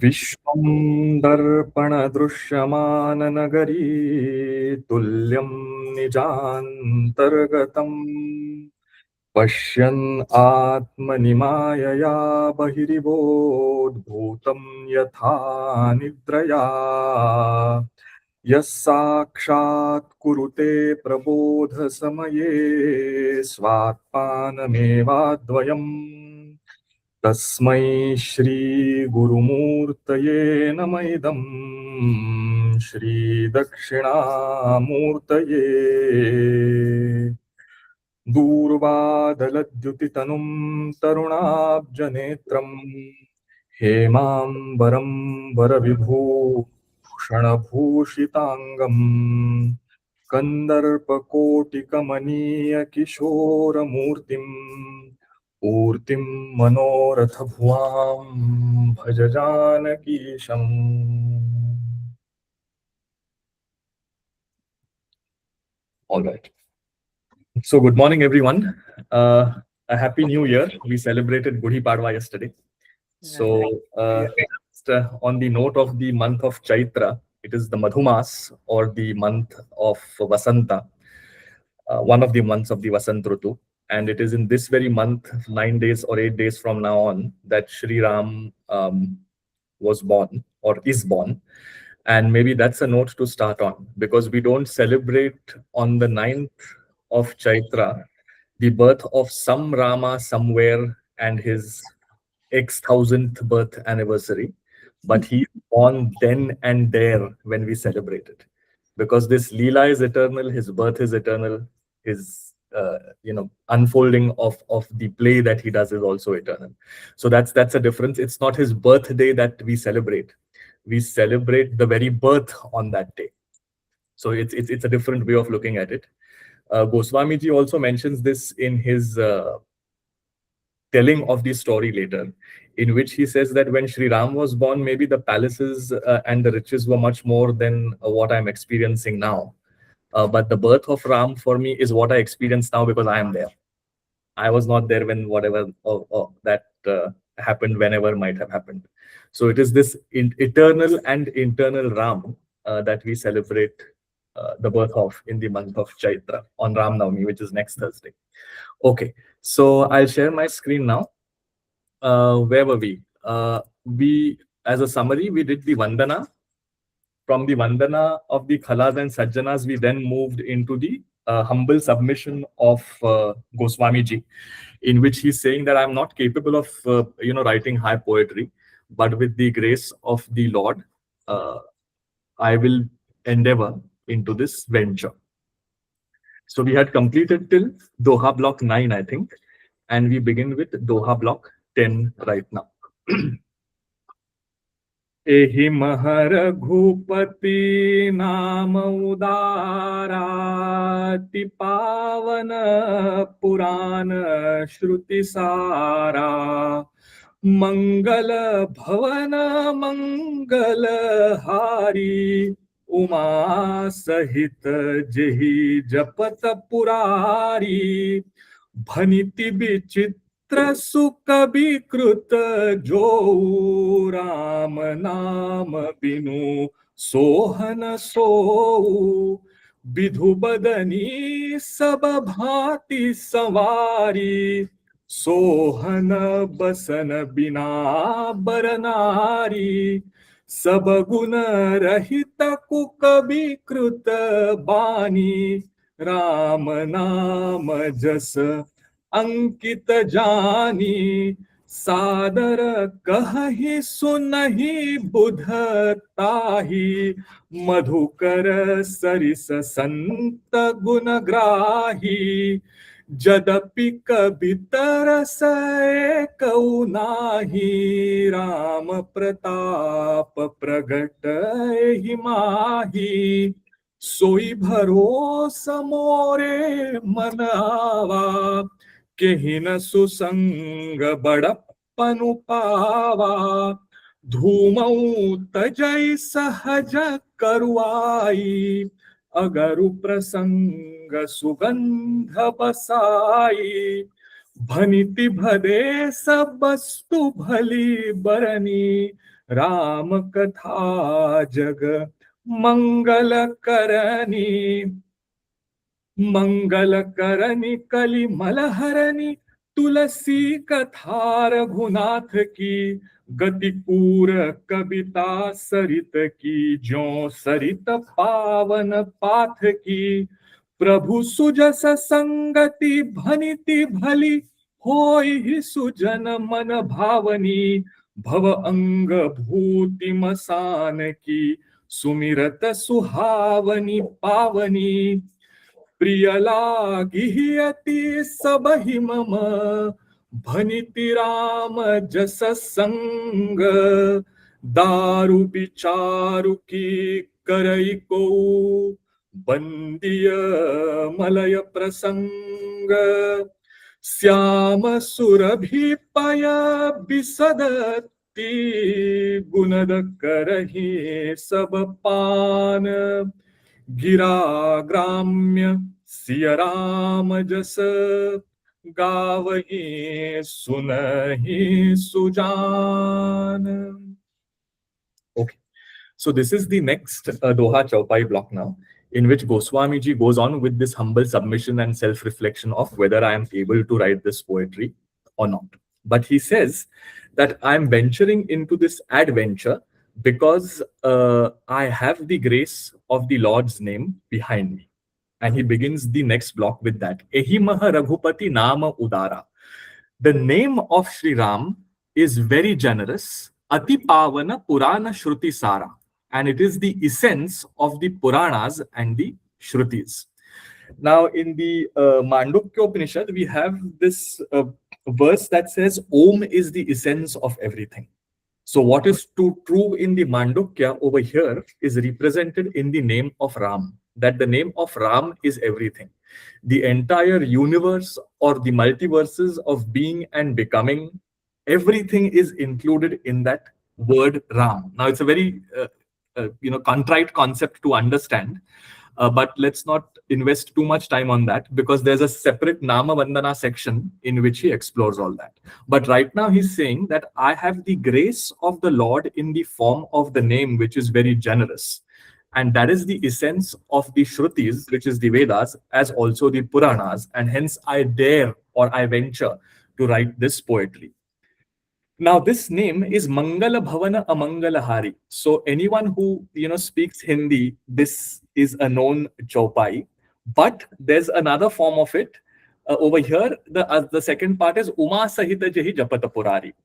विश्वं दर्पणदृश्यमाननगरी तुल्यं निजान्तर्गतम् पश्यन् आत्मनि मायया बहिरिवोद्भूतं यथा निद्रया यः साक्षात् कुरुते प्रबोधसमये स्वात्मानमेवाद्वयम् तस्मै श्रीगुरुमूर्तये नमः इदं श्रीदक्षिणामूर्तये दूर्वादलद्युतितनुं तरुणाब्जनेत्रं हेमाम्बरं वरविभूषणभूषिताङ्गं कन्दर्पकोटिकमनीयकिशोरमूर्तिं पूर्तिं मनोरथभुवां भज जानकीशम्. All right. So good morning, everyone. A happy new year. We celebrated Gudi Padwa yesterday. So on the note of the month of Chaitra, it is the Madhumas or the month of Vasanta, one of the months of the Vasant Rutu. And it is in this very month, 9 days or 8 days from now on, that Sri Ram was born or is born. And maybe that's a note to start on, because we don't celebrate on the 9th of Chaitra the birth of some Rama somewhere and his X-1000th birth anniversary, but he born then and there when we celebrate it, because this Leela is eternal, his birth is eternal, his unfolding of the play that he does is also eternal. So that's a difference. It's not his birthday that we celebrate. We celebrate the very birth on that day. So it's a different way of looking at it. Goswamiji also mentions this in his telling of the story later, in which he says that when Sri Ram was born, maybe the palaces and the riches were much more than what I'm experiencing now. But the birth of Ram for me is what I experience now because I am there. I was not there when whatever that happened, whenever might have happened. So it is this eternal and internal Ram that we celebrate the birth of in the month of Chaitra on Ram Navami, which is next Thursday. Okay, so I'll share my screen now. Where were we? We, as a summary, we did the Vandana. From the Vandana of the Khalas and Sajjanas, we then moved into the humble submission of Goswamiji, in which he's saying that I'm not capable of writing high poetry, but with the grace of the Lord, I will endeavor into this venture. So we had completed till Doha block 9, I think, and we begin with Doha block 10 right now. एहि महर घूपति नाम उदाराति पावन पुराण श्रुति सारा मंगल भवन मंगल हारी उमा सहित जेहि जपत पुरारी भनिति विचित्र सुख विकृत जो राम नाम बिनु सोहन सोऊ विधु बदनी सब भांति सवारी सोहन बसन बिना बरनारी सब गुण रहित कुक विकृत बानी राम नाम जस अंकित जानी सादर कहहि सुनहि बुधताही मधुकर सरिस संत गुणग्राही जदपि कबितर से कऊ नाही राम प्रताप प्रगट एहि माही सोई भरोसा मोरे मन आवा केहि न सुसंग बड़प्पनु पावा धूमऊ तजै सहज करुआई अगरु प्रसंग सुगंध बसाई भनिति भदे सब वस्तु भली बरनी Rāma katha jag mangala karani कली मलहरनी तुलसी कथा रघुनाथ की गति पूर कविता सरित की ज्यों सरित पावन पाथ की प्रभु सुजस संगति भनिति भली होई सुजन मन भावनी भव अंग भूति मसान की सुमिरत सुहावनी पावनी प्रिय लागी अति सबहि मम भनिति राम जस संग दारु विचारु की करई को बंदिय मलय प्रसंग श्याम सुरभि पय बिसदती गुणद करहि सब पान गिरा ग्राम्य सिय राम जस गावहि सुनहि Sujan. Okay, so this is the next Doha Chaupai block now, in which Goswami ji goes on with this humble submission and self-reflection of whether I am able to write this poetry or not. But he says that I am venturing into this adventure because I have the grace of the Lord's name behind me. And he begins the next block with that. Ehi maha Raghupati nama udara. The name of Sri Ram is very generous. Ati pavana Purana Shruti Sara. And it is the essence of the Puranas and the Shrutis. Now, in the Mandukya Upanishad, we have this verse that says, Om is the essence of everything. So what is true in the Mandukya over here is represented in the name of Ram, that the name of Ram is everything. The entire universe or the multiverses of being and becoming, everything is included in that word Ram. Now, it's a very contrite concept to understand. But let's not invest too much time on that, because there's a separate Nama Vandana section in which he explores all that. But right now he's saying that I have the grace of the Lord in the form of the name, which is very generous. And that is the essence of the Shrutis, which is the Vedas, as also the Puranas. And hence I dare or I venture to write this poetry. Now, this name is Mangala Bhavana Amangala Hari. So anyone who speaks Hindi, this is a known chaupai. But there's another form of it over here. The second part is Uma Sahita Jahi Japata Purari.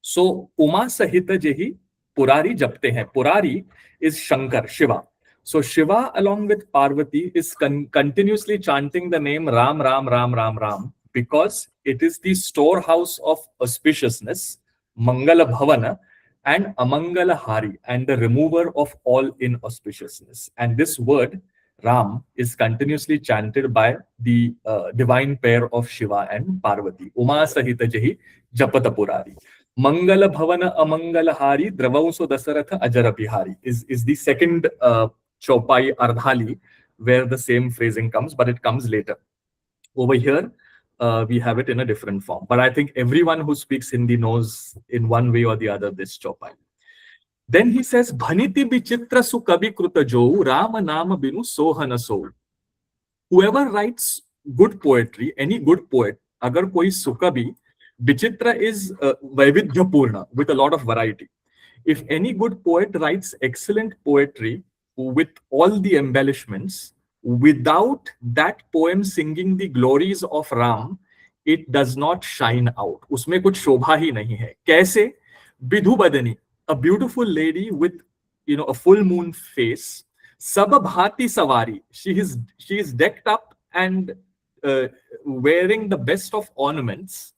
So Uma Sahita Jahi Purari Japte hain. Purari is Shankar, Shiva. So Shiva along with Parvati is continuously chanting the name Ram, Ram, Ram, Ram, Ram, because it is the storehouse of auspiciousness, Mangala Bhavana, and Amangala Hari, and the remover of all inauspiciousness. And this word, Ram, is continuously chanted by the divine pair of Shiva and Parvati. Uma Sahita Jahi Japata Purari. Mangala Bhavana Amangala Hari Dravauso Dasaratha Ajara Bihari is the second Chaupai Ardhali, where the same phrasing comes, but it comes later. Over here, we have it in a different form. But I think everyone who speaks Hindi knows in one way or the other this Chaupai. Then he says, Bhaniti bichitra su kabi kruta jo, Rama nama binu sohana so. Whoever writes good poetry, any good poet, agar koi sukabi, bichitra is Vaividhyapurna, with a lot of variety. If any good poet writes excellent poetry with all the embellishments, without that poem singing the glories of Ram, it does not shine out. Usme kuch shobha hi nahi hai. Kaise? Bidhu Badani, a beautiful lady with a full moon face. Sababhati Savari, she is decked up and wearing the best of ornaments.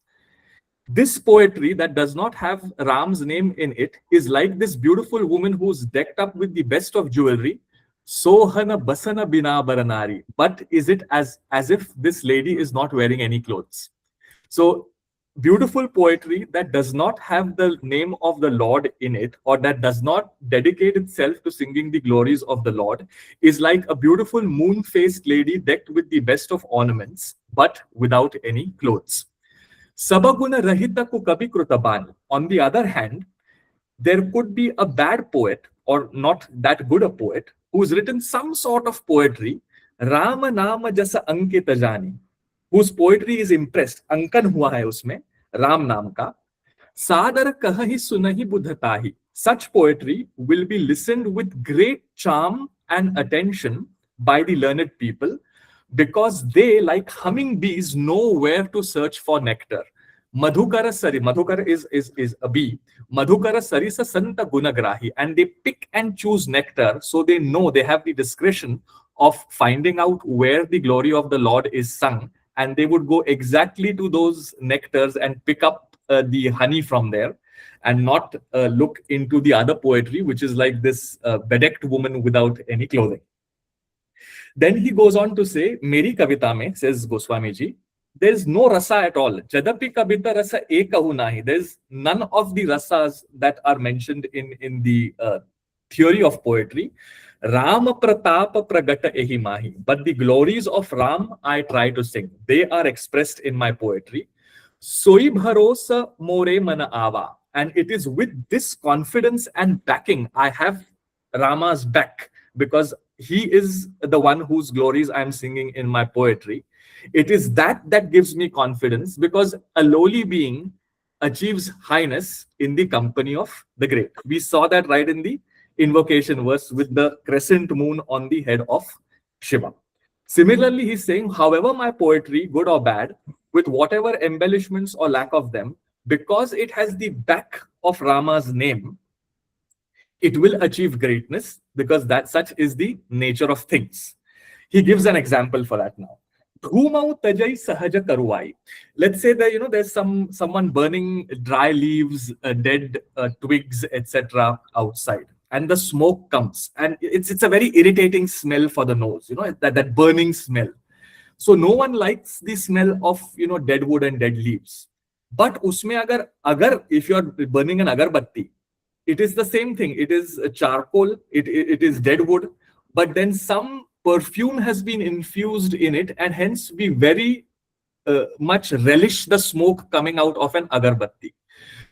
This poetry that does not have Ram's name in it is like this beautiful woman who's decked up with the best of jewelry. Sohana basana bina baranari. But is it as if this lady is not wearing any clothes? So beautiful poetry that does not have the name of the Lord in it, or that does not dedicate itself to singing the glories of the Lord, is like a beautiful moon-faced lady decked with the best of ornaments, but without any clothes. Sabaguna rahita ku kabi krutaban. On the other hand, there could be a bad poet or not that good a poet who's written some sort of poetry, Rama Nama Jasa Ankita Jani, whose poetry is impressed, Ankan hua hai usme, Ram Naam ka, Sadar kahi sunahi budhatahi. Such poetry will be listened with great charm and attention by the learned people because they, like hummingbees, know where to search for nectar. Madhukara Sari, Madhukara is a bee. Madhukara Sarisa Santa Gunagrahi, and they pick and choose nectar so they know they have the discretion of finding out where the glory of the Lord is sung, and they would go exactly to those nectars and pick up the honey from there and not look into the other poetry, which is like this bedecked woman without any clothing. Then he goes on to say, Meri Kavita mein, says Goswami ji, there is no rasa at all. Jadapi Kavita rasa ekahu nahi. There is none of the rasas that are mentioned in the theory of poetry. Rama Pratapa Pragata ehi mahi. But the glories of Ram I try to sing. They are expressed in my poetry. Soi bharosa more mana ava. And it is with this confidence and backing I have Rama's back, because he is the one whose glories I am singing in my poetry. It is that gives me confidence, because a lowly being achieves highness in the company of the great. We saw that right in the invocation verse with the crescent moon on the head of Shiva. Similarly, he's saying, however my poetry, good or bad, with whatever embellishments or lack of them, because it has the back of Rama's name, it will achieve greatness, because that such is the nature of things. He gives an example for that now. Dhumau tajai sahaja karuai. Let's say that there's someone burning dry leaves, dead twigs, etc. outside, and the smoke comes, and it's a very irritating smell for the nose. That burning smell. So no one likes the smell of dead wood and dead leaves. But usme agar if you are burning an agarbatti, it is the same thing. It is charcoal, it is dead wood, but then some perfume has been infused in it, and hence we very much relish the smoke coming out of an agarbatti.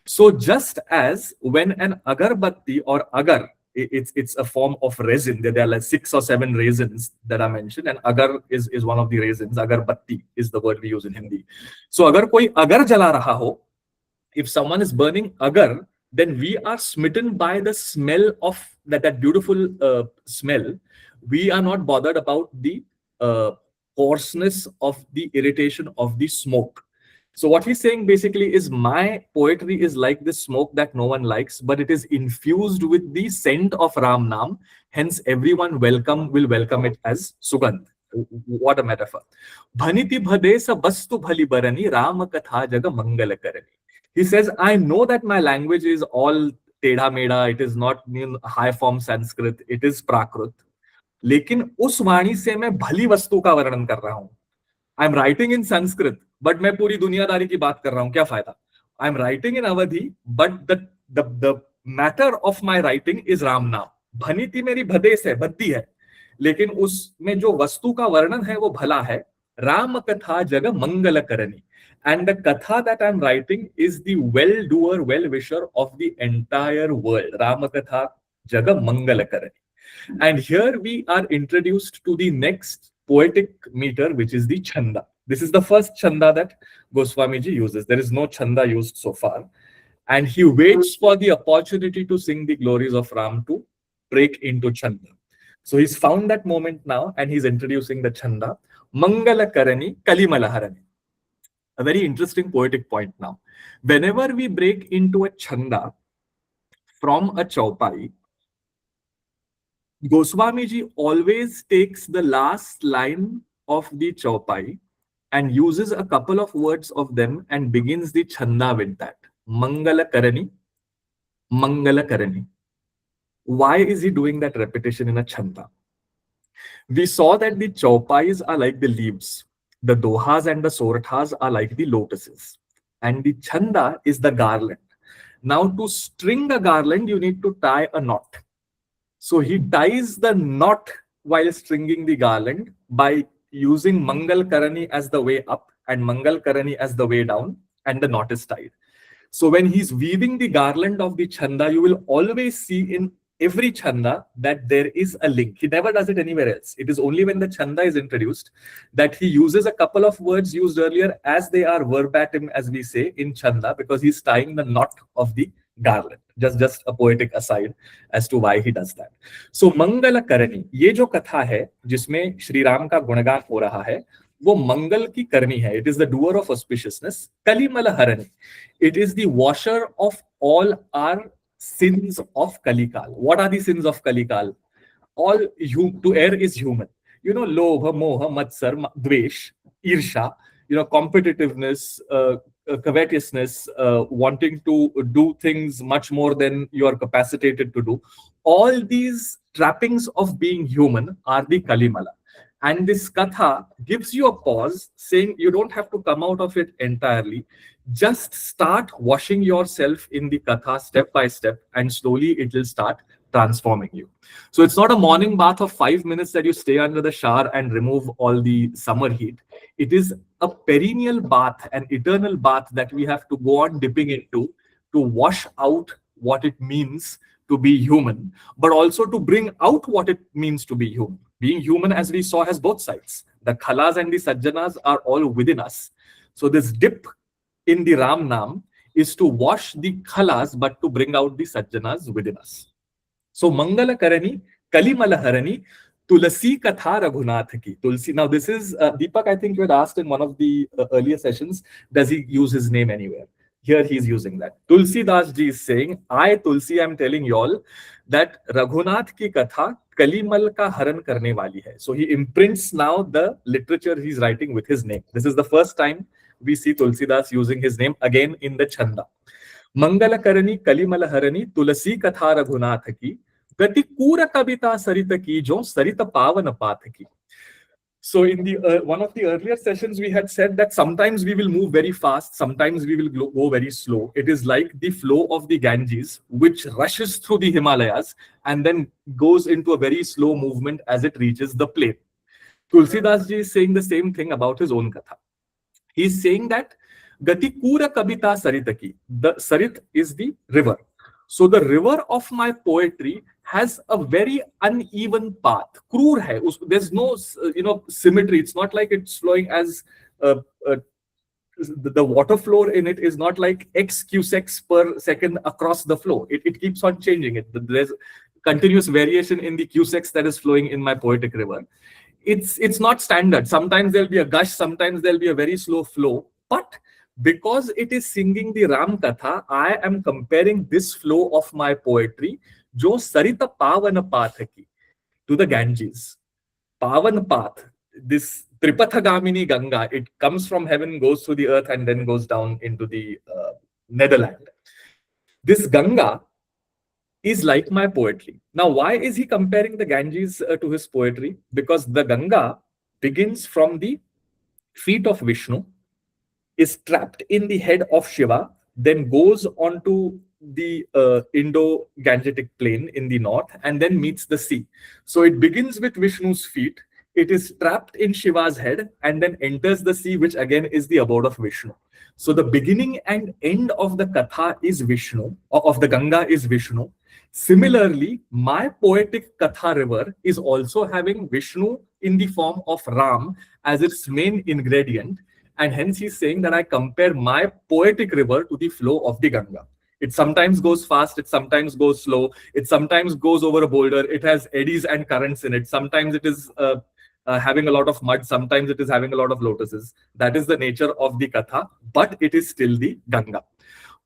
So just as when an agarbatti or agar, it's a form of resin. There are like 6 or 7 resins that are mentioned, and agar is one of the resins. Agarbatti is the word we use in Hindi. So agar koi agar jala raha ho, if someone is burning agar, then we are smitten by the smell of that beautiful smell. We are not bothered about the coarseness of the irritation of the smoke. So what he's saying basically is, my poetry is like this smoke that no one likes, but it is infused with the scent of Ram Naam. Hence, everyone will welcome it as Sugandh. What a metaphor. Bhaniti bhadesa bastu bhali barani Rama katha jaga mangala karani. He says, I know that my language is all tedha meda. It is not high form Sanskrit. It is Prakrit. लेकिन उस वाणी से मैं भली वस्तु का वर्णन कर रहा हूं. I am writing in Sanskrit, but मैं पूरी दुनियादारी की बात कर रहा हूं. क्या फायदा? आई एम राइटिंग इन अवधि, but the matter of my writing is Ram नाम. भनीति मेरी भदेश है, बद्दी है, लेकिन उसमें जो वस्तु का वर्णन है वो भला है. राम कथा जग मंगल करनी. And the katha that I'm writing is the well-doer, well-wisher of the entire world. Rāmakatha jaga mangala karani. And here we are introduced to the next poetic meter, which is the chanda. This is the first chanda that Goswami ji uses. There is no chanda used so far. And he waits for the opportunity to sing the glories of Ram to break into chanda. So he's found that moment now, and he's introducing the chanda. Mangala karani kalimalaharani. A very interesting poetic point now. Whenever we break into a chanda from a chaupai, Goswami ji always takes the last line of the chaupai and uses a couple of words of them and begins the chanda with that. Mangala karani, mangala karani. Why is he doing that repetition in a chanda? We saw that the chaupais are like the leaves. The dohas and the sorathas are like the lotuses. And the chanda is the garland. Now, to string a garland, you need to tie a knot. So he ties the knot while stringing the garland by using Mangal Karani as the way up and Mangal Karani as the way down, and the knot is tied. So when he's weaving the garland of the chanda, you will always see in every chanda that there is a link. He never does it anywhere else. It is only when the chanda is introduced that he uses a couple of words used earlier as they are verbatim, as we say in chanda, because he's tying the knot of the garland. Just a poetic aside as to why he does that. So Mangala Karani, ये जो कथा है जिसमें श्री राम का गुणगान हो रहा है, वो मंगल की करनी है. It is the doer of auspiciousness. Kalimala Harani, it is the washer of all our sins of Kalikal. What are the sins of Kalikal? All to err is human. Lobha, moha, matsar, dvesh, irsha, competitiveness, covetousness, wanting to do things much more than you are capacitated to do. All these trappings of being human are the Kalimala. And this katha gives you a pause, saying you don't have to come out of it entirely. Just start washing yourself in the katha step by step, and slowly it will start transforming you. So it's not a morning bath of 5 minutes that you stay under the shower and remove all the summer heat. It is a perennial bath, an eternal bath that we have to go on dipping into to wash out what it means to be human, but also to bring out what it means to be human. Being human, as we saw, has both sides. The khalas and the sajjanas are all within us. So this dip in the Ram Nam is to wash the khalas, but to bring out the sajjanas within us. So Mangala Karani, Kalimala Harani, Tulasi Katha Raghunath ki. Tulsi. Now this is, Deepak, I think you had asked in one of the earlier sessions, does he use his name anywhere? Here he is using that. Tulsi Das ji is saying, I, Tulsi, am telling y'all that Raghunath ki katha Kalimal ka haran karne wali hai. So he imprints now the literature he's writing with his name. This is the first time we see Tulsidas using his name again in the chanda. Mangala Karani Kalimala Harani Tulasi Katha Raghunath ki Gati Kura Kabita Sarita ki jo Sarita Pavana Path ki. So in the one of the earlier sessions, we had said that sometimes we will move very fast, sometimes we will go very slow. It is like the flow of the Ganges, which rushes through the Himalayas and then goes into a very slow movement as it reaches the plain. Tulsidas ji is saying the same thing about his own katha. He is saying that Gati Kura Kabita Saritaki. The Sarit is the river. So the river of my poetry has a very uneven path. Cruel hai. There's no, symmetry. It's not like it's flowing as the water flow in it is not like X cusecs per second across the flow. It keeps on changing. There's continuous variation in the cusecs that is flowing in my poetic river. It's not standard. Sometimes there'll be a gush. Sometimes there'll be a very slow flow. But because it is singing the Ram Katha, I am comparing this flow of my poetry, Jo Sarita Pavana Pathaki, to the Ganges. Pavan Path, this Tripathagamini Ganga, it comes from heaven, goes through the earth, and then goes down into the Netherland. This Ganga is like my poetry. Now, why is he comparing the Ganges to his poetry? Because the Ganga begins from the feet of Vishnu, is trapped in the head of Shiva, then goes onto the Indo-Gangetic plain in the north, and then meets the sea. So it begins with Vishnu's feet, it is trapped in Shiva's head, and then enters the sea, which again is the abode of Vishnu. So the beginning and end of the Katha is Vishnu, of the Ganga is Vishnu. Similarly, my poetic Katha river is also having Vishnu in the form of Ram as its main ingredient. And hence he's saying that I compare my poetic river to the flow of the Ganga. It sometimes goes fast, it sometimes goes slow, it sometimes goes over a boulder, it has eddies and currents in it. Sometimes it is having a lot of mud, sometimes it is having a lot of lotuses. That is the nature of the Katha, but it is still the Ganga.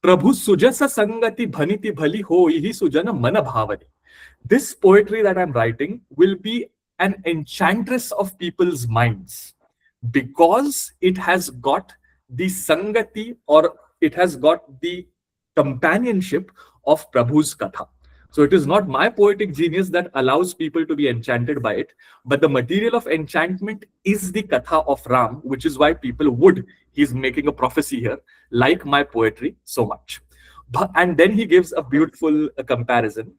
Prabhu Sujasa Sangati Bhaniti Bhali Ho Ihi Sujana Mana Bhavani. This poetry that I'm writing will be an enchantress of people's minds, because it has got the Sangati, or it has got the companionship of Prabhu's Katha. So it is not my poetic genius that allows people to be enchanted by it, but the material of enchantment is the Katha of Ram, which is why people would, he's making a prophecy here, like my poetry so much. And then he gives a beautiful comparison.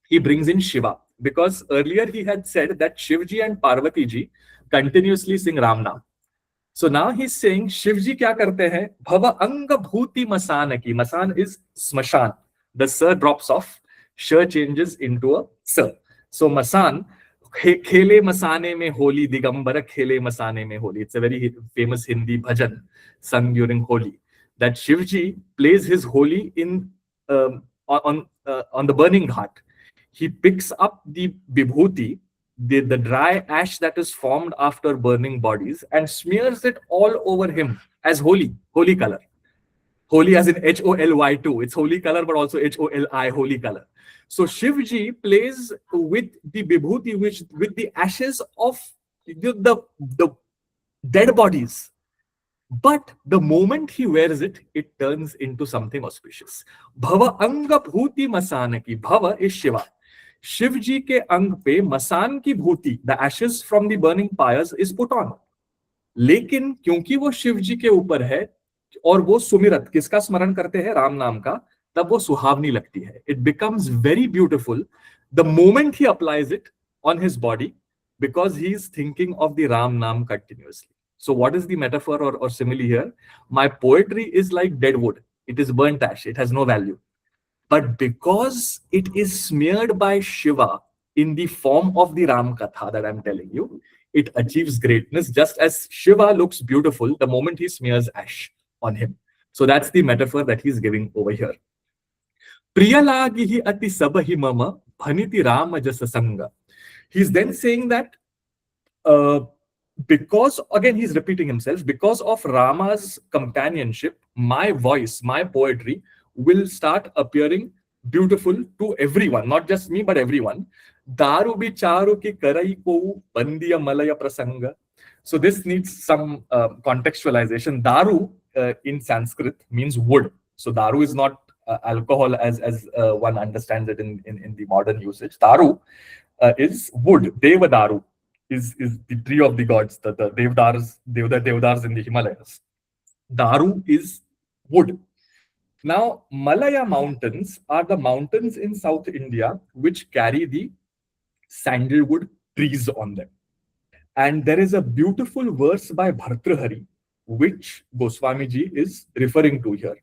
He brings in Shiva, because earlier he had said that Shivji and Parvati ji continuously sing Ram Naam. So now he's saying Shivji kya karte hain? Bhava anga bhuti masanaki. Masan is smashan. The sir drops off. Sh changes into a sir. So masan, khele masane mein holi, digambara khele masane mein holi. It's a very famous Hindi bhajan sung during Holi. That Shivji plays his Holi in on the burning ghat. He picks up the vibhuti, the dry ash that is formed after burning bodies, and smears it all over him as holy color. Holy as in HOLY too. It's holy color, but also HOLI, holy color. So Shivji plays with the vibhuti, with the ashes of the dead bodies. But the moment he wears it, it turns into something auspicious. Bhava anga bhuti masanaki. Bhava is Shiva. Shivji ke ang pe masan ki bhuti, the ashes from the burning pyres, is put on. लेकिन क्योंकि वो शिव जी के ऊपर है और वो सुमिरत किसका स्मरण करते हैं, राम नाम का, तब वो सुहावनी लगती है. It becomes very beautiful the moment he applies it on his body, because he is thinking of the Ram Naam continuously. So what is the metaphor or simile here? My poetry is like dead wood. It is burnt ash. It has no value. But because it is smeared by Shiva in the form of the Ram Katha that I'm telling you, it achieves greatness, just as Shiva looks beautiful the moment he smears ash on him. So that's the metaphor that he's giving over here. Priyalagihi ati sabahi mama bhaniti Rama jasa sanga. He's then saying that because, again, he's repeating himself, because of Rama's companionship, my voice, my poetry will start appearing beautiful to everyone, not just me, but everyone. Daru bicharu ki karai ko bandiya malaya prasanga. So this needs some contextualization. Daru in Sanskrit means wood. So daru is not alcohol as one understands it in the modern usage. Daru is wood. Devadaru is the tree of the gods, the Devdars in the Himalayas. Daru is wood. Now, Malaya mountains are the mountains in South India which carry the sandalwood trees on them. And there is a beautiful verse by Bhartrhari, which Goswamiji is referring to here.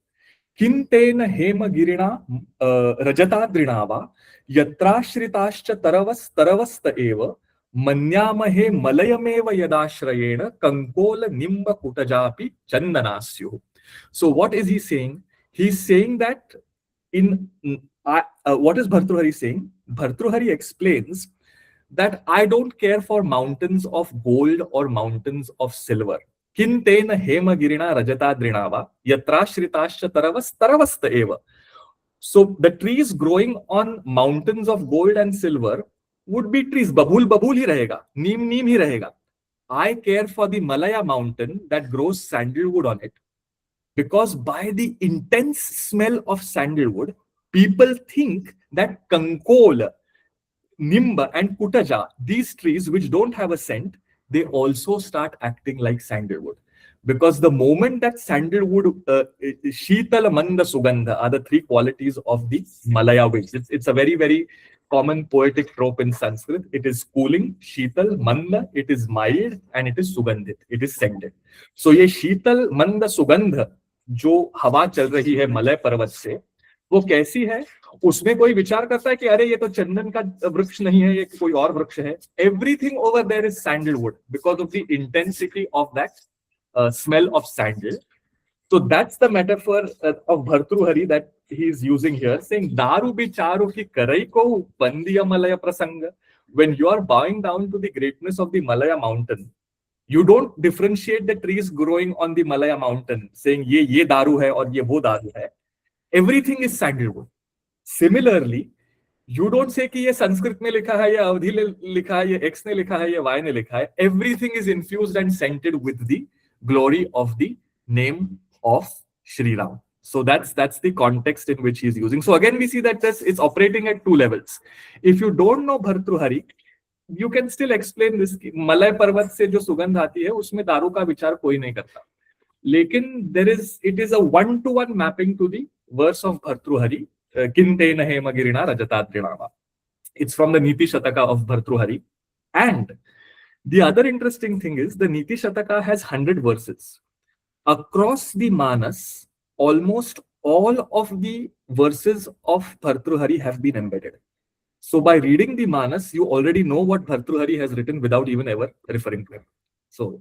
Kintena hema girina rajatadrinava yatrashritascha taravasta eva manyamahe malayameva yadashrayena kankola nimba kutajapi chandanasyu. So what is he saying? He's saying that what is Bhartrhari saying? Bhartrhari explains that I don't care for mountains of gold or mountains of silver. Kintena hema girina rajatadrinava yatrashritascha taravasta eva. So the trees growing on mountains of gold and silver would be trees. Babul hi rahega, neem hi rahega. I care for the Malaya mountain that grows sandalwood on it, because by the intense smell of sandalwood, people think that kankol, nimba and kutaja, these trees which don't have a scent, they also start acting like sandalwood. Because the moment that sandalwood, shitala manda sugandha are the three qualities of the Malaya winds. It's a very, very common poetic trope in Sanskrit. It is cooling, shital, manda, it is mild, and it is sugandhit, it is scented. So ये शीतल मंद सुगंध जो हवा चल रही है Malay पर्वत से, वो कैसी है? उसमें कोई विचार करता है कि अरे ये तो चंदन का वृक्ष नहीं है, ये कोई और वृक्ष है. Everything over there is sandalwood because of the intensity of that smell of sandal. So that's the metaphor of Bhartrhari that he is using here, saying Daru bicharu ki karai ko bandiya malaya prasanga. When you are bowing down to the greatness of the Malaya mountain, you don't differentiate the trees growing on the Malaya mountain, saying ye daru hai or ye wo daru hai. Everything is sandalwood. Similarly, you don't say कि ये संस्कृत में लिखा है, ये अवधि में लिखा है, ये X ने लिखा है, ये Y ने लिखा है. Everything is infused and scented with the glory of the name of Shri Ram. So that's the context in which he is using. So again, we see that it's operating at two levels. If you don't know Bhartrhari, you can still explain this. Malay पर्वत से जो सुगंध आती है, उसमें दारू का विचार कोई नहीं करता. लेकिन it is a one-to-one mapping to the verse of Bhartrhari. Kintena hema girina rajatadrinava. It's from the Niti Shataka of Bhartrhari. And The other interesting thing is the Niti Shataka has 100 verses. Across the Manas, almost all of the verses of Bhartruhari have been embedded. So by reading the Manas, you already know what Bhartruhari has written without even ever referring to him. So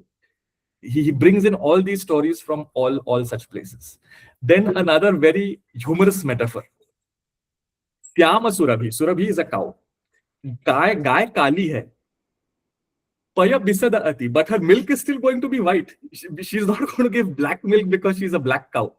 he brings in all these stories from all such places. Then another very humorous metaphor. Syama Surabhi. Surabhi is a cow. Guy kali hai. Paya bisada ati, but her milk is still going to be white. She's not going to give black milk because she's a black cow.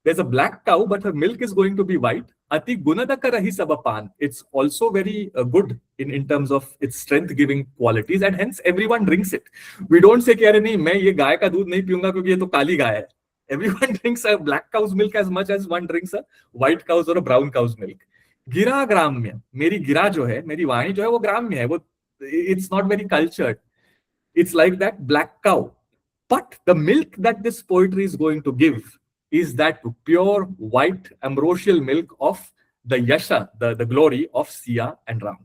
There's a black cow, but her milk is going to be white. Ati gunadaka rahi sabapan. It's also very good in terms of its strength-giving qualities, and hence everyone drinks it. We don't say कि अरे नहीं मैं ये गाय का दूध नहीं पीऊंगा क्योंकि ये तो काली गाय है. Everyone drinks a black cow's milk as much as one drinks a white cow's or a brown cow's milk. गिरा ग्राम्य. मेरी गिरा जो है, मेरी वाणी जो है वो ग्राम्य है. वो it's not very cultured. It's like that black cow. But the milk that this poetry is going to give is that pure white ambrosial milk of the yasha, the glory of Siya and Ram.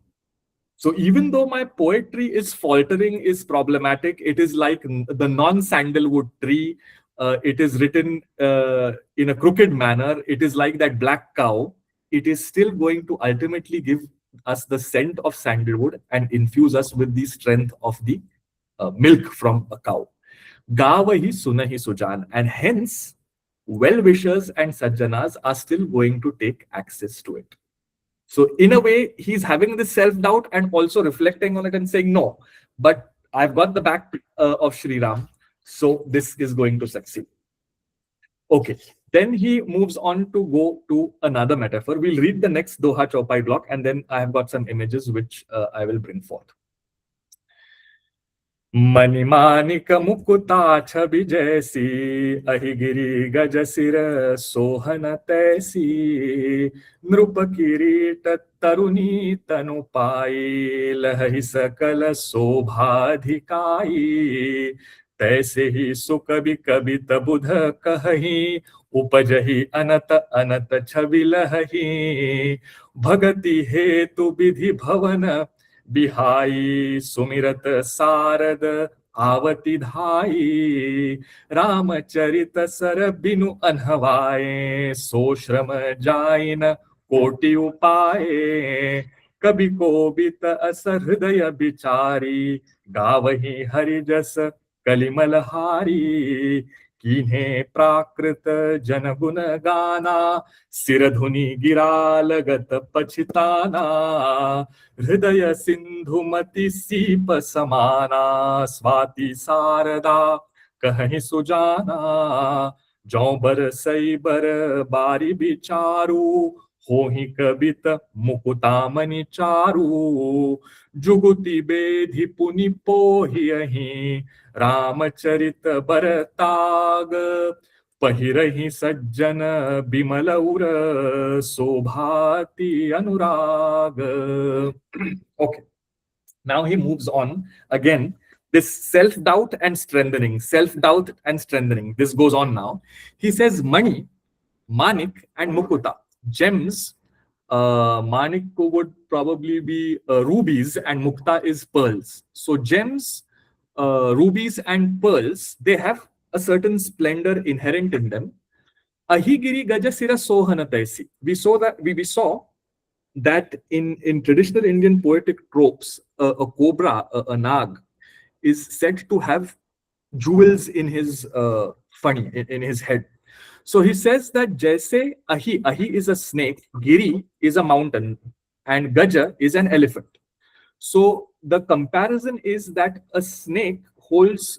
So even though my poetry is faltering, is problematic, it is like the non-sandalwood tree. It is written in a crooked manner. It is like that black cow. It is still going to ultimately give us the scent of sandalwood and infuse us with the strength of the milk from a cow. Gavahi sunahi sujan. And hence, well-wishers and sajjanas are still going to take access to it. So in a way, he's having this self-doubt and also reflecting on it and saying, no, but I've got the back of Sri Ram, so this is going to succeed. Okay, then he moves on to go to another metaphor. We'll read the next Doha Chaupai block, and then I have got some images which I will bring forth. मणिमानिक मुकुता छवि जैसी अहिगिरी गज सिर सोहन तैसी नृप किरीट तरुणी तनु पाई लहहि सकल शोभाधिकाई तैसे ही सुकवि कवित बुध कहहि उपजहि अनत अनत छवि लहहि भगति हेतु विधि भवन बिहाई सुमिरत सारद आवति धाई रामचरित सर बिनु अनहवाए सो श्रम जाइन कोटि उपाए कवि कोबित अस हृदय बिचारी गावहि हरिजस कलिमल हारी किन्हे प्राकृत जन गुण गाना सिरधुनि गिरा लगत पछिताना हृदय सिंधुमति सीप समाना स्वाति सारदा कहीं सुजाना जौ बर सई बर बारी बिचारू होहि कवित मुकुतामणि चारू जुगुति बेधि पुनि पोहियहि रामचरित बरताग पहिरहि सज्जन बिमल उर शोभाति अनुराग. Okay, now he moves on again. This self-doubt and strengthening, self-doubt and strengthening. This goes on now. He says Mani, Manik and Mukuta, gems. Manik would probably be rubies and Mukta is pearls. So gems, rubies and pearls, they have a certain splendor inherent in them. Ahigiri Gajasira Sohana Taisi. We saw that in traditional Indian poetic tropes, a cobra, a nag, is said to have jewels in his funny, in his head. So he says that Jaise Ahi is a snake, Giri is a mountain, and Gaja is an elephant. So the comparison is that a snake holds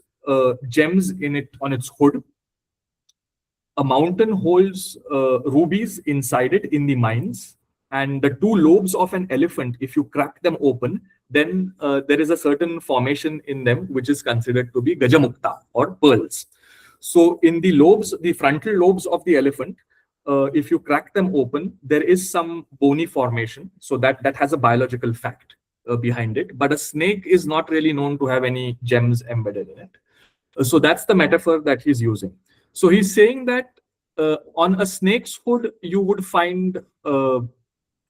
gems in it on its hood. A mountain holds rubies inside it in the mines, and the two lobes of an elephant, if you crack them open, then there is a certain formation in them which is considered to be Gajamukta or pearls. So in the lobes, the frontal lobes of the elephant, if you crack them open, there is some bony formation. So that has a biological fact behind it. But a snake is not really known to have any gems embedded in it. So that's the metaphor that he's using. So he's saying that on a snake's hood, you would find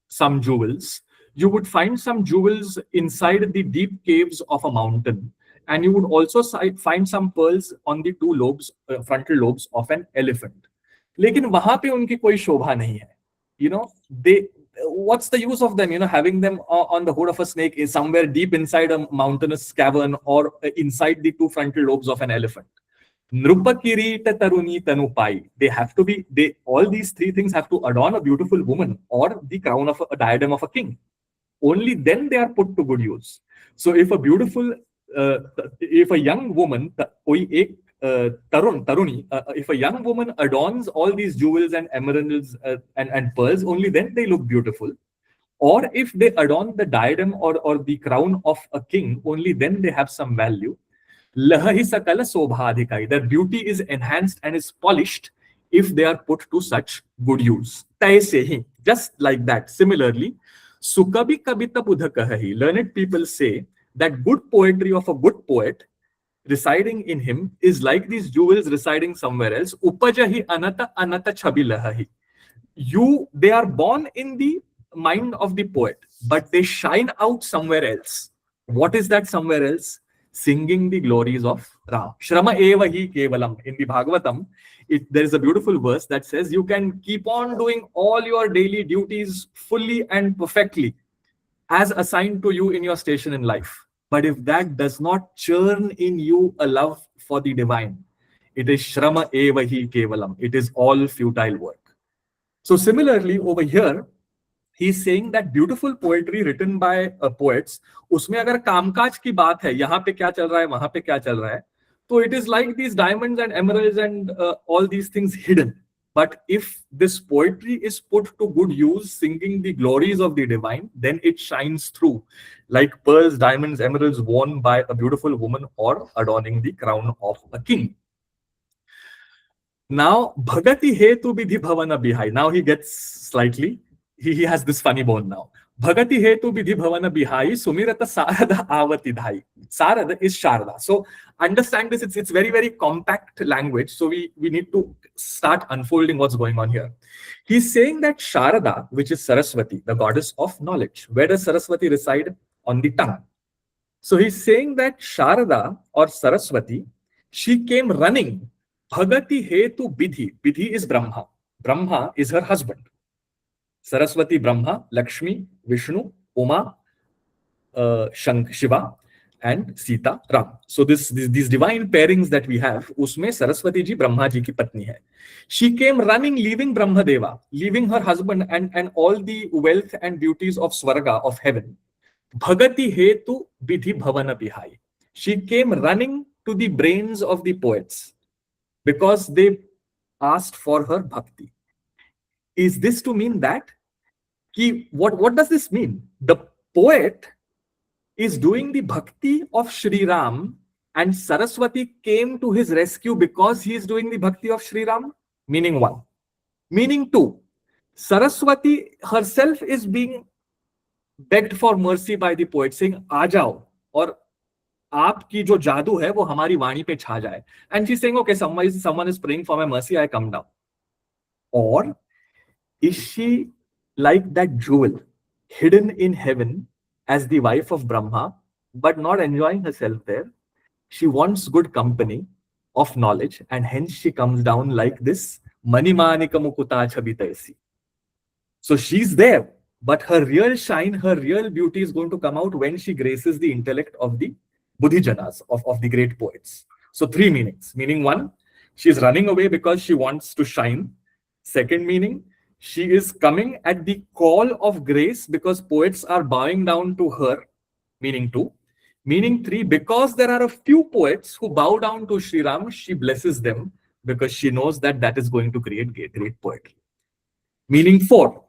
some jewels. You would find some jewels inside the deep caves of a mountain. and you would also find some pearls on the two lobes, frontal lobes of an elephant. लेकिन वहां पे उनकी कोई शोभा नहीं है. You know, what's the use of them? You know, having them on the hood of a snake is somewhere deep inside a mountainous cavern or inside the two frontal lobes of an elephant. Nrupakirita taruni tanupai. They have to be, all these three things have to adorn a beautiful woman or the crown of a diadem of a king. Only then they are put to good use. So if a beautiful, if a young woman, taruni, if a young woman adorns all these jewels and emeralds and pearls, only then they look beautiful. Or if they adorn the diadem or the crown of a king, only then they have some value. Lahahi sakala sobhadhikai. Their beauty is enhanced and is polished if they are put to such good use. Taisehi. Just like that. Similarly, Sukabi kabita budhakahi. Learned people say that good poetry of a good poet residing in him is like these jewels residing somewhere else. Upajahi anata chabilahahi. They are born in the mind of the poet, but they shine out somewhere else. What is that somewhere else? Singing the glories of Ram. Shrama eva hi kevalam. In the Bhagavatam, there is a beautiful verse that says you can keep on doing all your daily duties fully and perfectly as assigned to you in your station in life. But if that does not churn in you a love for the divine, it is Shrama eva hi kevalam. It is all futile work. So similarly, over here, he's saying that beautiful poetry written by poets, उसमें अगर कामकाज की बात है, यहाँ पे क्या चल रहा है, वहाँ पे क्या चल रहा है, तो it is like these diamonds and emeralds and all these things hidden. But if this poetry is put to good use, singing the glories of the divine, then it shines through, like pearls, diamonds, emeralds worn by a beautiful woman or adorning the crown of a king. Now, Bhagati hetu vidhi bhavana bihai. Now he gets slightly, he has this funny bone now. Bhagati hetu vidhi bhavana bihai sumirata sarada avati dhai. Sarada is Sharda. So understand this, it's very, very compact language. So we need to start unfolding what's going on here. He's saying that Sharada, which is Saraswati, the goddess of knowledge. Where does Saraswati reside? On the tongue. So he's saying that Sharada or Saraswati, she came running. Bhagati hetu vidhi. Vidhi is Brahma. Brahma is her husband. Saraswati Brahma, Lakshmi, Vishnu, Uma, Shiva, and Sita Ram. So these divine pairings that we have, usme Saraswati ji Brahma ji ki patni hai. She came running, leaving Brahmadeva, leaving her husband and all the wealth and beauties of Swarga, of heaven. Bhagati hetu vidhi bhavana bihai. She came running to the brains of the poets because they asked for her bhakti. Is this to mean that? What does this mean? The poet is doing the bhakti of Shri Ram and Saraswati came to his rescue because he is doing the bhakti of Shri Ram? Meaning one. Meaning two, Saraswati herself is being begged for mercy by the poet, saying, "Aa jao, aur aapki jo jadoo hai, wo hamari vani pe chha jaye." And she's saying, "Okay, someone is praying for my mercy, I come down." Or is she like that jewel hidden in heaven as the wife of Brahma, but not enjoying herself there? She wants good company of knowledge, and hence she comes down like this Manimanika Mukuta Chabitaisi. So she's there, but her real shine, her real beauty is going to come out when she graces the intellect of the Buddhijanas, of the great poets. So three meanings. Meaning one, she's running away because she wants to shine. Second meaning, she is coming at the call of grace because poets are bowing down to her. Meaning two. Meaning three, because there are a few poets who bow down to Sri Ram, she blesses them because she knows that is going to create great poetry. Meaning four,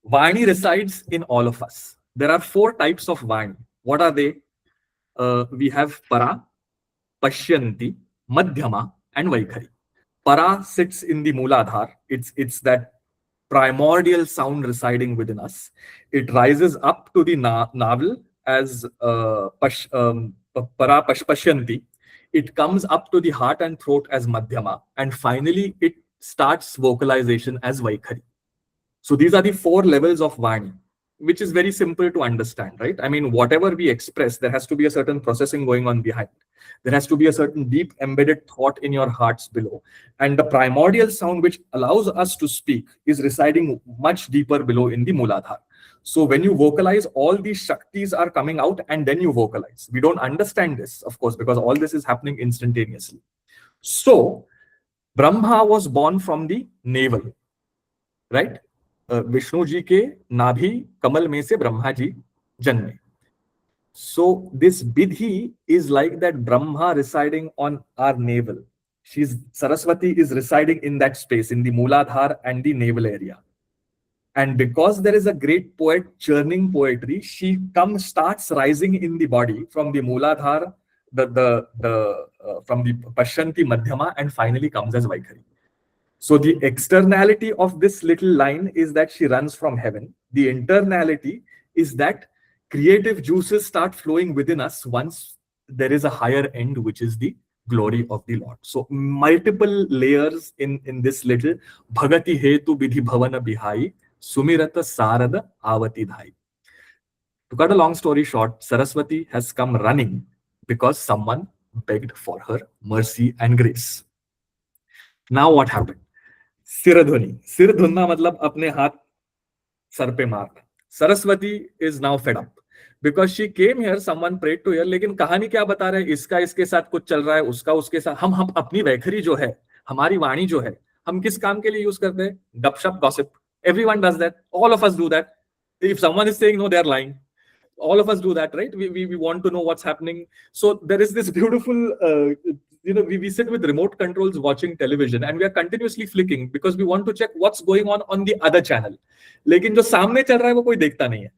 Vani resides in all of us. There are four types of Vani. What are they? We have Para, Pashyanti, Madhyama, and Vaikhari. Para sits in the Mooladhar. It's that primordial sound residing within us. It rises up to the navel as Para Pashyanti. It comes up to the heart and throat as Madhyama. And finally, it starts vocalization as Vaikhari. So these are the four levels of Vani. which is very simple to understand, right? I mean, whatever we express, there has to be a certain processing going on behind. There has to be a certain deep embedded thought in your hearts below. And the primordial sound which allows us to speak is residing much deeper below in the Mooladhara. So when you vocalize, all these Shaktis are coming out and then you vocalize. We don't understand this, of course, because all this is happening instantaneously. So Brahma was born from the navel, right? Vishnu ji के नाभि कमल में से ब्रह्मा जी जन्मे. So this Bidhi is like that Brahma residing on our navel. Saraswati is residing in that space, in the Mooladhara and the navel area. And because there is a great poet churning poetry, she starts rising in the body from the Mooladhara, from the Pashyanti Madhyama, and finally comes as Vaikhari. So the externality of this little line is that she runs from heaven. The internality is that creative juices start flowing within us once there is a higher end, which is the glory of the Lord. So multiple layers in this little Bhagati Hetu Vidhi Bhavana Bihai Sumirata Sarada Avati Dhai. To cut a long story short, Saraswati has come running because someone begged for her mercy and grace. Now what happened? Siradhuni. Siradhunna matlab apne haath sar pe marna. Saraswati is now fed up because she came here, someone prayed to her, लेकिन कहानी क्या बता रहे हैं? इसका इसके साथ कुछ चल रहा है, उसका उसके साथ. हम अपनी वैखरी जो है, हमारी वाणी जो है, हम किस काम के लिए यूज करते हैं? गपशप, gossip. Everyone does that. All of us do that. If someone is saying no, they are lying. All of us do that, right? We want to know what's happening. So there is this beautiful, we sit with remote controls watching television and we are continuously flicking because we want to check what's going on the other channel. लेकिन जो सामने चल रहा है वो कोई देखता नहीं है.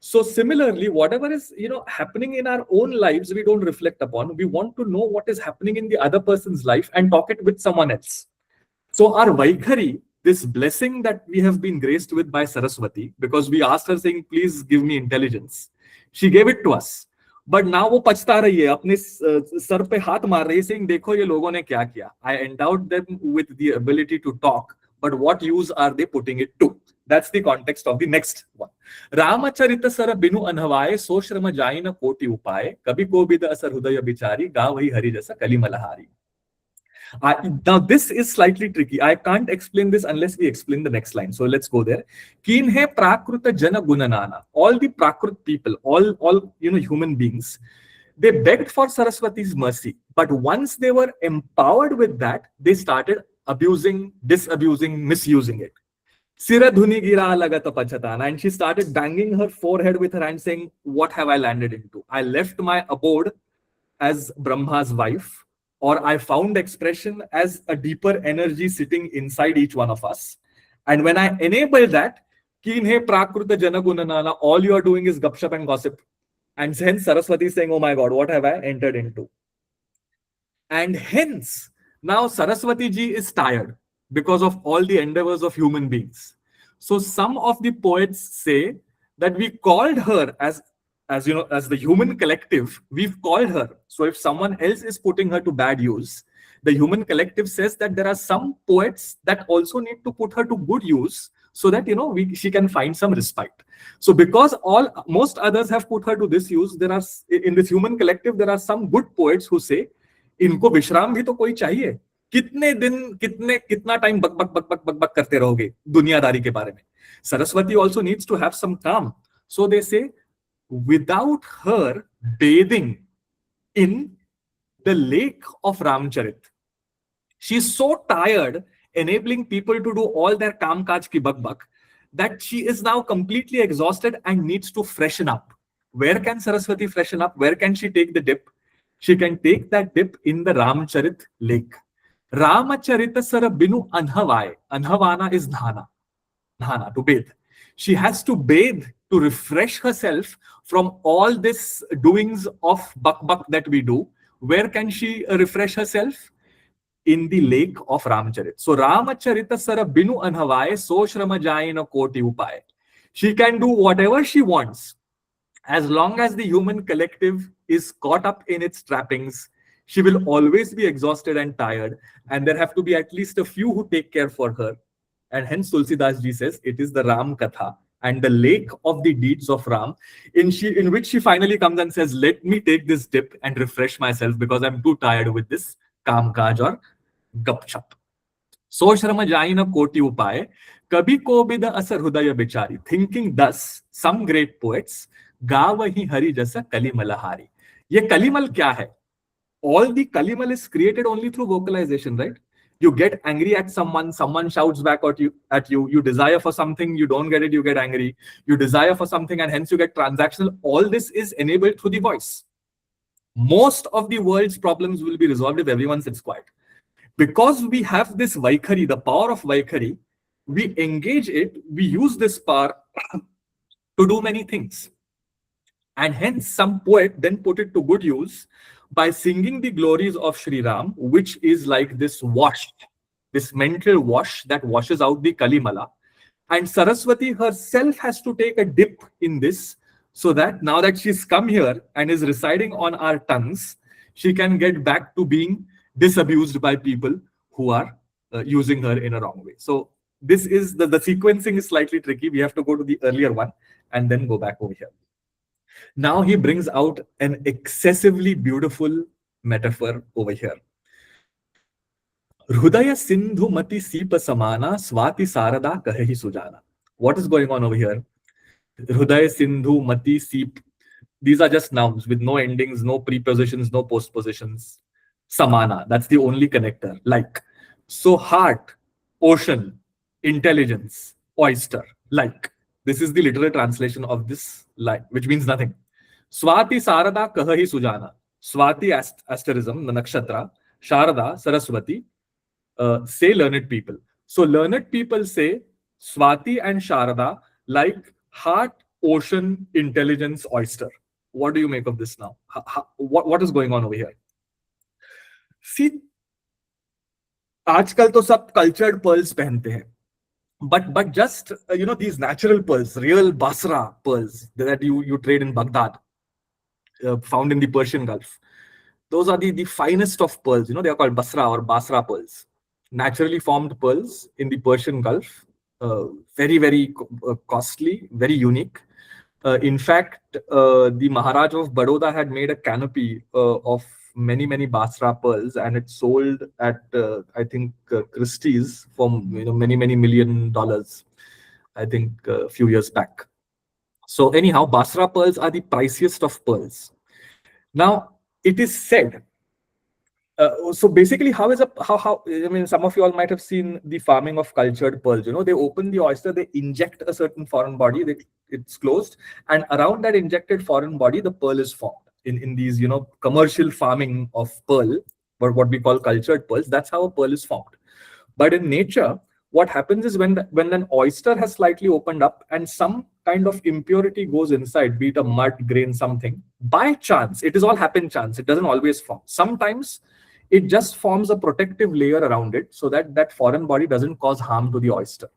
So similarly, whatever is happening in our own lives, we don't reflect upon. We want to know what is happening in the other person's life and talk it with someone else. So our Vaikhari, this blessing that we have been graced with by Saraswati, because we asked her saying, please give me intelligence. She gave it to us. But now वो पछता रही है, अपने sir पे हाथ मार रही है, saying, देखो ये लोगों ने क्या किया. I endowed them with the ability to talk, but what use are they putting it to? That's the context of the next one. Rāmacaritamānasa binu anhavaye so shrama jaina koti upaye kabhi ko bida asar hudaya bichari ga vahi hari jasa kali malahari. Now this is slightly tricky. I can't explain this unless we explain the next line. So let's go there. Keen hai prakruta jana gunanana. All the prakrut people, all human beings, they begged for Saraswati's mercy. But once they were empowered with that, they started abusing, disabusing, misusing it. Siradhuni gira lagata pachatana. And she started banging her forehead with her hand saying, what have I landed into? I left my abode as Brahma's wife, or I found expression as a deeper energy sitting inside each one of us. And when I enable that, Kinhe Prakruta Janagunanana, all you are doing is gupshup and gossip. And hence Saraswati is saying, oh my God, what have I entered into? And hence, now Saraswati ji is tired because of all the endeavors of human beings. So some of the poets say that we called her as the human collective, we've called her. So if someone else is putting her to bad use, the human collective says that there are some poets that also need to put her to good use so that, she can find some respite. So because most others have put her to this use, in this human collective, there are some good poets who say, इनको विश्राम भी तो कोई चाहिए. कितने दिन, कितना time बक बक करते रहोगे दुनियादारी के बारे में. Saraswati also needs to have some calm. So they say, without her bathing in the lake of Rāmacaritamānasa, she's so tired enabling people to do all their kaam-kaj ki bak that she is now completely exhausted and needs to freshen up. Where can Saraswati freshen up? Where can she take the dip? She can take that dip in the Rāmacharit lake. Rāmacaritamānasa binu anhavāye. Anhavana is dhana, to bathe. She has to bathe to refresh herself from all this doings of bak that we do. Where can she refresh herself? In the lake of Rāmacharit. So Rāmacaritamānasa binu anhavaye so shrama jayena koti upaye. She can do whatever she wants. As long as the human collective is caught up in its trappings, she will always be exhausted and tired. And there have to be at least a few who take care for her. And hence Tulsidas ji says, it is the Ram Katha and the lake of the deeds of Ram, in which she finally comes and says, let me take this dip and refresh myself because I'm too tired with this Kam Kaj or Gup Chup. So Sharma Jaina Koti Upaye, Kabhi ko bida asar hudaya bichari. Thinking thus, some great poets, Gavahi Hari Jasa Kalimalahari. Ye Kalimal kya hai? All the Kalimal is created only through vocalization, right? You get angry at someone shouts back at you, you desire for something, you don't get it, you get angry. You desire for something and hence you get transactional. All this is enabled through the voice. Most of the world's problems will be resolved if everyone sits quiet. Because we have this Vaikhari, the power of Vaikhari, we engage it, we use this power to do many things. And hence some poet then put it to good use by singing the glories of Sri Ram, which is like this wash, this mental wash that washes out the Kalimala. And Saraswati herself has to take a dip in this so that now that she's come here and is residing on our tongues, she can get back to being disabused by people who are using her in a wrong way. So this is the sequencing is slightly tricky. We have to go to the earlier one and then go back over here. Now he brings out an excessively beautiful metaphor over here. Hrudaya Sindhu Mati Sipa Samana Swati Sarada Kahi Sujana. What is going on over here? Hrudaya Sindhu Mati Sip. These are just nouns with no endings, no prepositions, no postpositions. Samana, that's the only connector. Like. So heart, ocean, intelligence, oyster, like. This is the literal translation of this line, which means nothing. Swati Sarada Kahi Sujana. Swati asterism, the nakshatra. Sharada, Saraswati, say learned people. So learned people say Swati and Sharada like heart, ocean, intelligence, oyster. What do you make of this now? What is going on over here? See, आजकल तो सब cultured pearls पहनते हैं. But just these natural pearls, real Basra pearls that you trade in Baghdad, found in the Persian Gulf. Those are the finest of pearls. They are called Basra or Basra pearls. Naturally formed pearls in the Persian Gulf. Very, very costly, very unique. In fact, the Maharaj of Baroda had made a canopy of many Basra pearls, and it sold at I think Christie's for many $1 million. I think a few years back. So anyhow, Basra pearls are the priciest of pearls. Now it is said. So basically, how I mean, some of you all might have seen the farming of cultured pearls. They open the oyster, they inject a certain foreign body, it's closed, and around that injected foreign body, the pearl is formed. In these, commercial farming of pearl, or what we call cultured pearls, that's how a pearl is formed. But in nature, what happens is when an oyster has slightly opened up and some kind of impurity goes inside, be it a mud, grain, something, by chance, it is all happen chance, it doesn't always form. Sometimes it just forms a protective layer around it so that that foreign body doesn't cause harm to the oyster.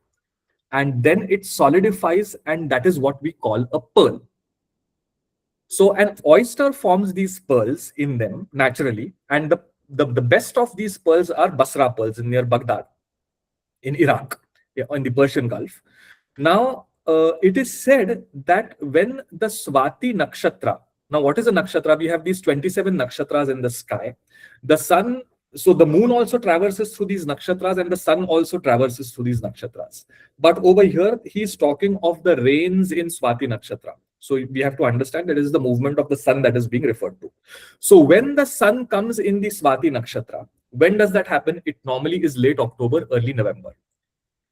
And then it solidifies, and that is what we call a pearl. So an oyster forms these pearls in them naturally, and the best of these pearls are Basra pearls near Baghdad, in Iraq, in the Persian Gulf. Now, it is said that when the Swati nakshatra, now what is a nakshatra? We have these 27 nakshatras in the sky. The sun, so the moon also traverses through these nakshatras, and the sun also traverses through these nakshatras. But over here, he is talking of the rains in Swati nakshatra. So we have to understand that it is the movement of the sun that is being referred to. So when the sun comes in the Swati nakshatra, when does that happen? It normally is late October, early November.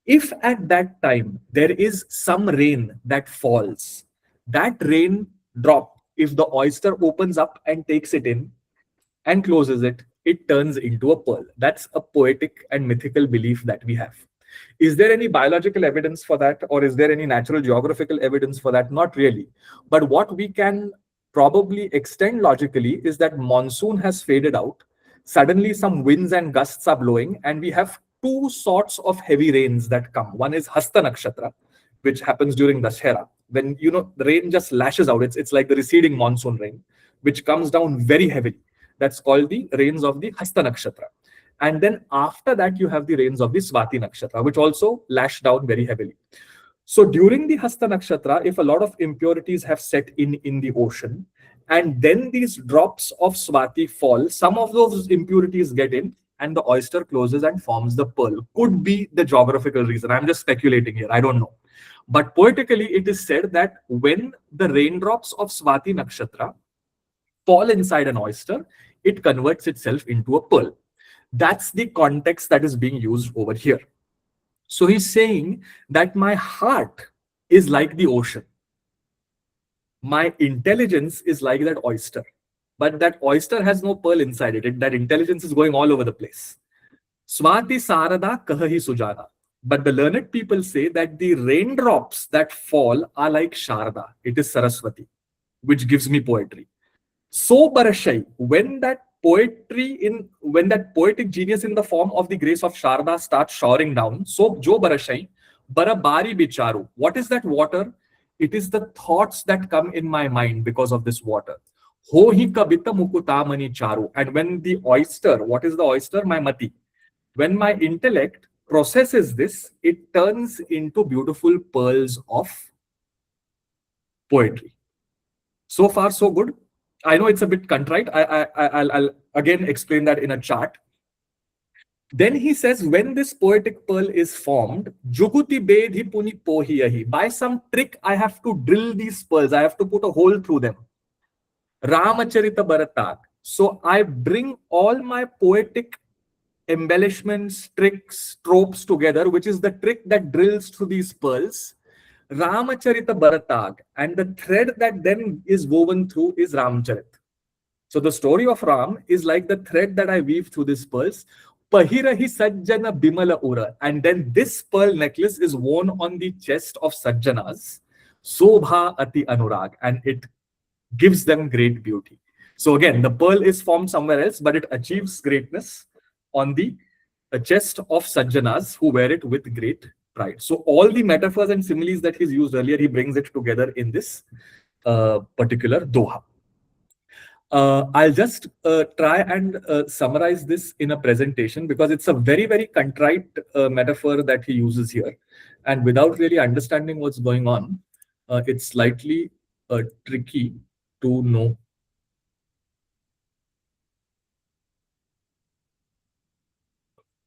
If at that time there is some rain that falls, that rain drop, if the oyster opens up and takes it in and closes it, it turns into a pearl. That's a poetic and mythical belief that we have. Is there any biological evidence for that, or is there any natural geographical evidence for that? Not really. But what we can probably extend logically is that monsoon has faded out. Suddenly some winds and gusts are blowing, and we have two sorts of heavy rains that come. One is Hasta Nakshatra, which happens during Dashera, when the rain just lashes out. It's like the receding monsoon rain, which comes down very heavily. That's called the rains of the Hasta Nakshatra. And then after that, you have the rains of the Swati Nakshatra, which also lash down very heavily. So during the Hasta Nakshatra, if a lot of impurities have set in the ocean, and then these drops of Swati fall, some of those impurities get in, and the oyster closes and forms the pearl. Could be the geographical reason. I'm just speculating here. I don't know. But poetically, it is said that when the raindrops of Swati Nakshatra fall inside an oyster, it converts itself into a pearl. That's the context that is being used over here. So he's saying that my heart is like the ocean. My intelligence is like that oyster. But that oyster has no pearl inside it. That intelligence is going all over the place. Swati Sarada Kahahi Sujana. But the learned people say that the raindrops that fall are like Sharda. It is Saraswati, which gives me poetry. So Barashai, when that poetic genius in the form of the grace of Sharda starts showering down, so Jo Barashai, Barabari Bicharu. What is that water? It is the thoughts that come in my mind because of this water. Ho hi kabita mukutamani charu. And when the oyster, what is the oyster? My mati. When my intellect processes this, it turns into beautiful pearls of poetry. So far, so good. I know it's a bit contrite. I'll again explain that in a chart. Then he says, when this poetic pearl is formed, Juguti Bedhi Puni Pohiyahi. By some trick, I have to drill these pearls. I have to put a hole through them. Rāmacaritamānasa. So I bring all my poetic embellishments, tricks, tropes together, which is the trick that drills through these pearls. Rāmacaritamānasa. And the thread that then is woven through is Rāmcharit. So the story of Ram is like the thread that I weave through these pearls. Pahirahi Sajjana Bimala Ura. And then this pearl necklace is worn on the chest of Sajjanas. Sobha Ati Anurag. And it gives them great beauty. So again, the pearl is formed somewhere else, but it achieves greatness on the chest of Sajjanas who wear it with great pride. So all the metaphors and similes that he's used earlier, he brings it together in this particular Doha. I'll just try and summarize this in a presentation because it's a very, very contrite metaphor that he uses here. And without really understanding what's going on, it's slightly tricky to know.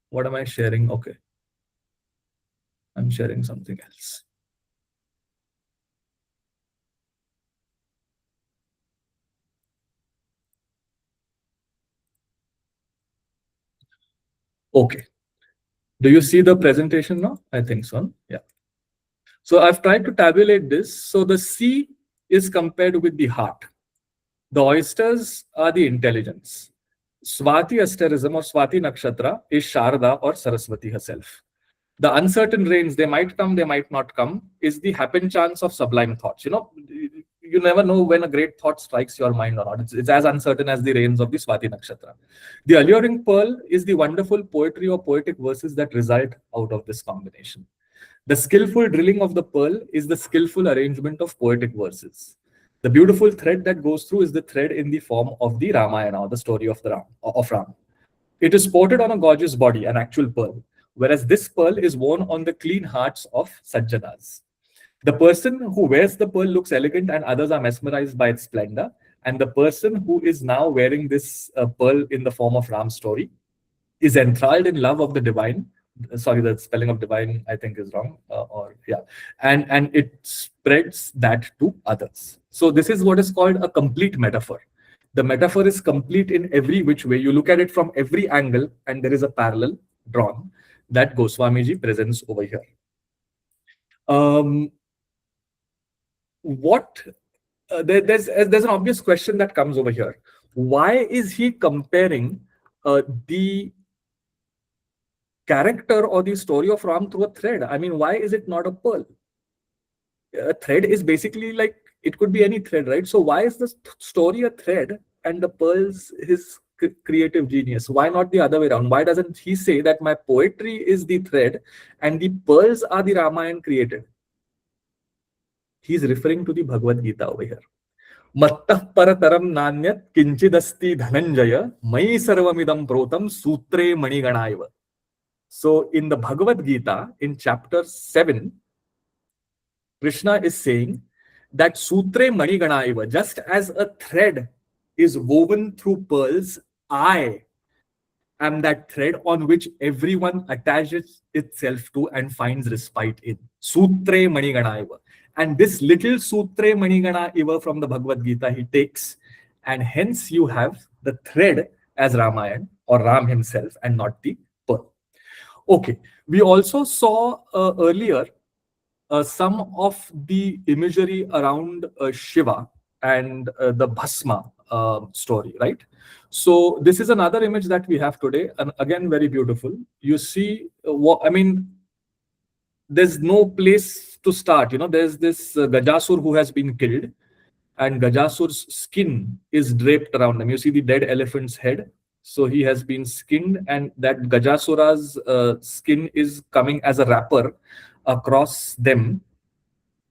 What am I sharing? Okay. I'm sharing something else. Okay. Do you see the presentation now? I think so. Yeah. So I've tried to tabulate this. So the sea is compared with the heart. The oysters are the intelligence. Swati asterism or Swati nakshatra is Sharda or Saraswati herself. The uncertain rains, they might come, they might not come, is the happen chance of sublime thoughts. You know, you never know when a great thought strikes your mind or not. It's as uncertain as the rains of the Swati nakshatra. The alluring pearl is the wonderful poetry or poetic verses that result out of this combination. The skillful drilling of the pearl is the skillful arrangement of poetic verses. The beautiful thread that goes through is the thread in the form of the Ramayana, or the story of Ram. It is sported on a gorgeous body, an actual pearl, whereas this pearl is worn on the clean hearts of Sajjanas. The person who wears the pearl looks elegant and others are mesmerized by its splendor. And the person who is now wearing this pearl in the form of Ram's story is enthralled in love of the divine. Sorry, the spelling of divine, I think, is wrong. And it spreads that to others. So this is what is called a complete metaphor. The metaphor is complete in every which way. You look at it from every angle and there is a parallel drawn that Goswamiji presents over here. There's an obvious question that comes over here. Why is he comparing the character or the story of Ram through a thread? I mean, why is it not a pearl? A thread is basically like, it could be any thread, right? So why is the story a thread and the pearls his creative genius? Why not the other way around? Why doesn't he say that my poetry is the thread and the pearls are the Ramayana created? He's referring to the Bhagavad Gita over here. Mattah parataram nanyat kinchidasti dhananjaya mai sarvamidam protam sutre maniganaiva. So in the Bhagavad Gita, in chapter 7, Krishna is saying that Sutre Manigana Iva, just as a thread is woven through pearls, I am that thread on which everyone attaches itself to and finds respite in. Sutre Manigana Iva. And this little Sutre Manigana Iva from the Bhagavad Gita he takes, and hence you have the thread as Ramayan or Ram himself and not the pearl. Okay, we also saw earlier some of the imagery around Shiva and the Bhasma story, right? So this is another image that we have today, and again very beautiful. You see, what I mean. There's no place to start. There's this Gajasur who has been killed, and Gajasur's skin is draped around him. You see the dead elephant's head. So he has been skinned, and that Gajasura's skin is coming as a wrapper across them,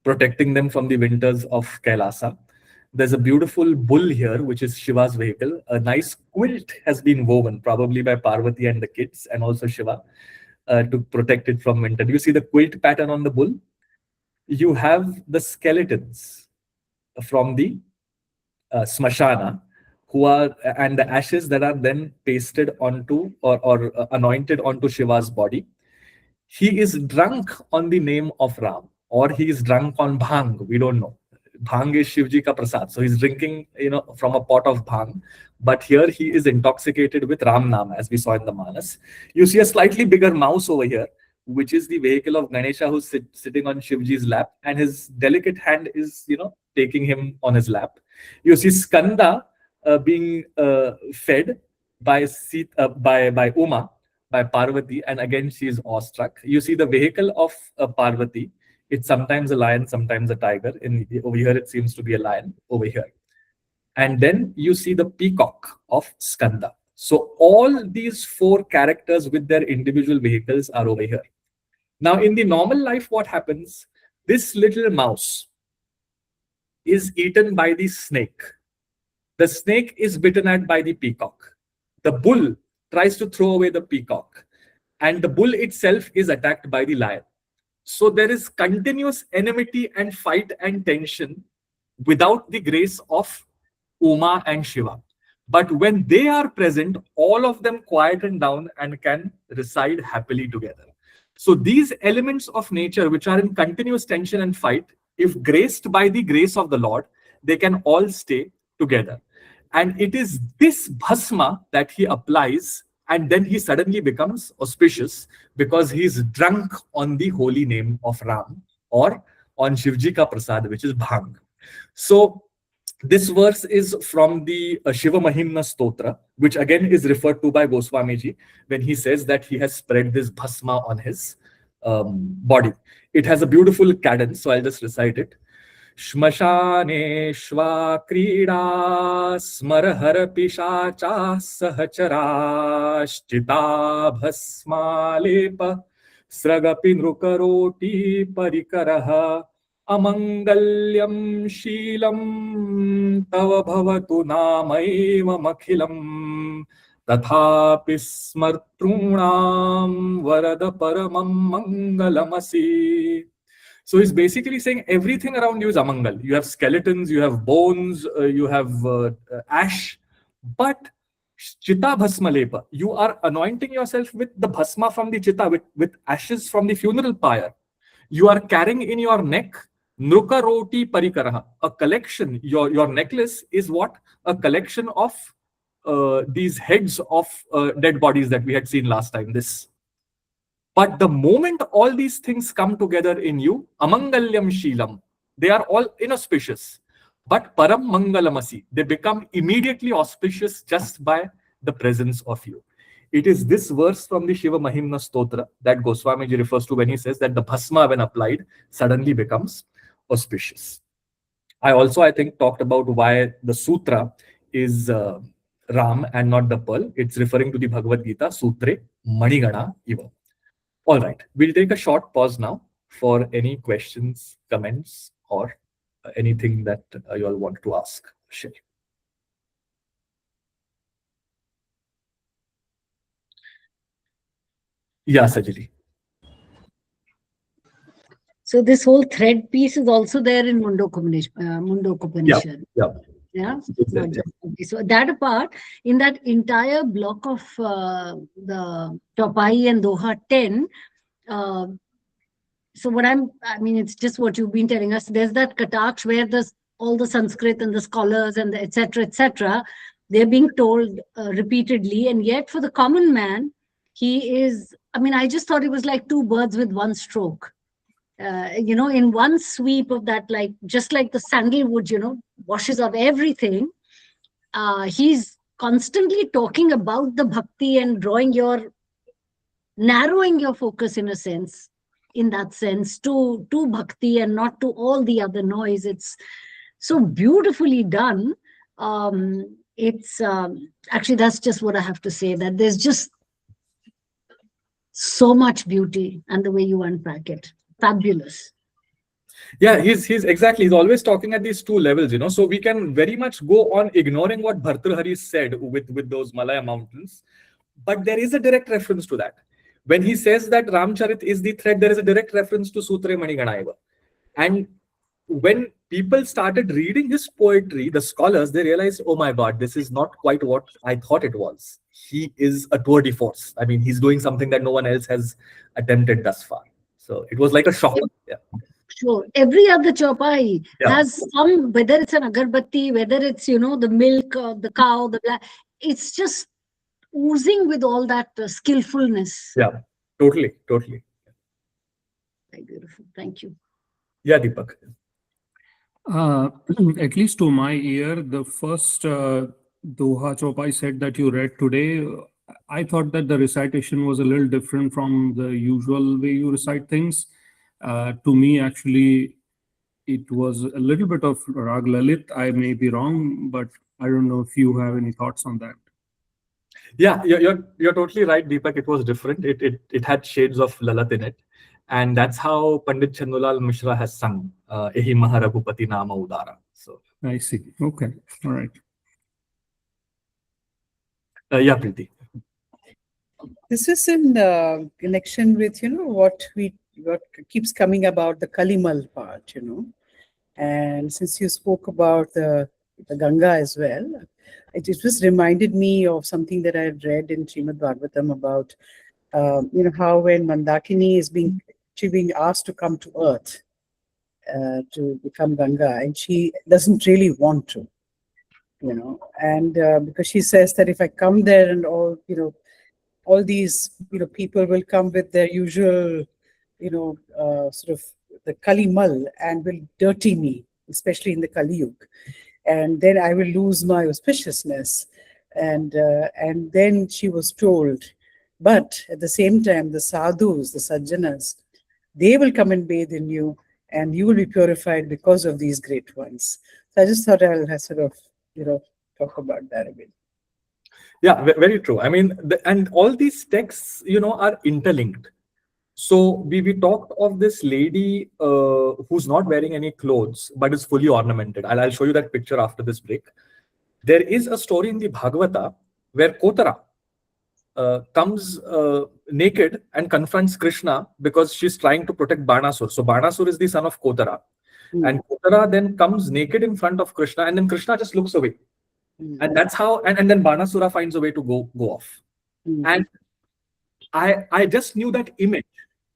protecting them from the winters of Kailasa. There's a beautiful bull here, which is Shiva's vehicle. A nice quilt has been woven, probably by Parvati and the kids, and also Shiva, to protect it from winter. Do you see the quilt pattern on the bull? You have the skeletons from the smashana, who are and the ashes that are then pasted onto or anointed onto Shiva's body. He is drunk on the name of Ram, or he is drunk on bhang. We don't know. Bhang is Shivji ka prasad, so he's drinking, from a pot of bhang. But here he is intoxicated with Ram Nam, as we saw in the Manas. You see a slightly bigger mouse over here, which is the vehicle of Ganesha, who's sitting on Shivji's lap, and his delicate hand is, taking him on his lap. You see Skanda being fed by by Uma, by Parvati, and again she is awestruck. You see the vehicle of Parvati. It's sometimes a lion, sometimes a tiger. Over here, it seems to be a lion. Over here, and then you see the peacock of Skanda. So all these four characters with their individual vehicles are over here. Now, in the normal life, what happens? This little mouse is eaten by the snake. The snake is bitten at by the peacock. The bull tries to throw away the peacock, and the bull itself is attacked by the lion. So there is continuous enmity and fight and tension without the grace of Uma and Shiva. But when they are present, all of them quieten down and can reside happily together. So these elements of nature, which are in continuous tension and fight, if graced by the grace of the Lord, they can all stay together. And it is this bhasma that he applies, and then he suddenly becomes auspicious because he is drunk on the holy name of Ram, or on Shivji ka prasad, which is bhang. So this verse is from the Shiva Mahimna Stotra, which again is referred to by Goswamiji when he says that he has spread this bhasma on his body. It has a beautiful cadence, so I'll just recite it. Shmashaneshva krida smarhar pishacha sahacharash bhasma lepa sragapi nrukaroti parikaraha amangalyam shilam tava bhavatu namaivam akhilam tathapi smartrunam varada paramam mangalamasi. So he's basically saying everything around you is amangal. You have skeletons, you have bones, you have ash, but Chita Bhasma Lepa, you are anointing yourself with the Bhasma from the Chita, with ashes from the funeral pyre. You are carrying in your neck Nruka Roti Parikaraha, a collection. Your necklace is what? A collection of these heads of dead bodies that we had seen last time. But the moment all these things come together in you, amangalyam shilam, they are all inauspicious. But param mangalamasi, they become immediately auspicious just by the presence of you. It is this verse from the Shiva Mahimna Stotra that Goswamiji refers to when he says that the bhasma, when applied, suddenly becomes auspicious. I think, talked about why the sutra is Ram and not the pearl. It's referring to the Bhagavad Gita, Sutre Manigana Iva. All right, we'll take a short pause now for any questions, comments, or anything that you all want to ask. Share. Yeah, Sajili. So this whole thread piece is also there in Mundokopanishad. Yeah. Yeah. Exactly. So that apart, in that entire block of the Chaupai and Doha 10, so I mean, it's just what you've been telling us. There's that Kataksh where all the Sanskrit and the scholars and the etc., they're being told repeatedly. And yet for the common man, I mean, I just thought it was like two birds with one stroke. In one sweep of that, like just like the sandalwood, washes off everything. He's constantly talking about the bhakti and narrowing your focus in a sense, in that sense, to bhakti and not to all the other noise. It's so beautifully done. It's actually, that's just what I have to say, that there's just so much beauty, and the way you unpack it, fabulous. Yeah, he's exactly. He's always talking at these two levels, So we can very much go on ignoring what Bhartrhari said with those Malaya mountains, but there is a direct reference to that. When he says that Ramcharit is the thread, there is a direct reference to Sutre Maniganaiva. And when people started reading his poetry, the scholars, they realized, oh my God, this is not quite what I thought it was. He is a tour de force. I mean, he's doing something that no one else has attempted thus far. So it was like a shock. Yeah. Sure. Every other Chaupai has some, whether it's an agarbatti, whether it's, the milk of the cow, it's just oozing with all that skillfulness. Yeah, totally. Very beautiful. Thank you. Yeah, Deepak. At least to my ear, the first Doha Chaupai set that you read today, I thought that the recitation was a little different from the usual way you recite things. To me, actually, it was a little bit of Rag Lalit. I may be wrong, but I don't know if you have any thoughts on that. Yeah, you're totally right, Deepak. It was different. It had shades of Lalit in it. And that's how Pandit Chandulal Mishra has sung Ehi Maharagupati Nama Udara. So I see. Okay. All right. Yeah, Preeti. This is in connection with, what keeps coming about the Kalimal part, And since you spoke about the Ganga as well, it just reminded me of something that I had read in Srimad Bhagavatam about, how when Mandakini is being asked to come to earth to become Ganga, and she doesn't really want to, and because she says that if I come there and all these, people will come with their usual, sort of the Kalimal and will dirty me, especially in the Kali Yuga. And then I will lose my auspiciousness. And then she was told, but at the same time, the sadhus, the sajjanas, they will come and bathe in you, and you will be purified because of these great ones. So I just thought I'll sort of, talk about that a bit. Yeah, very true. I mean, and all these texts, are interlinked. So we talked of this lady who's not wearing any clothes, but is fully ornamented. I'll show you that picture after this break. There is a story in the Bhagavata where Kotara comes naked and confronts Krishna because she's trying to protect Banasur. So Banasur is the son of Kotara. And Kotara then comes naked in front of Krishna, and then Krishna just looks away. And that's how, and then Banasura finds a way to go off. And I just knew that image,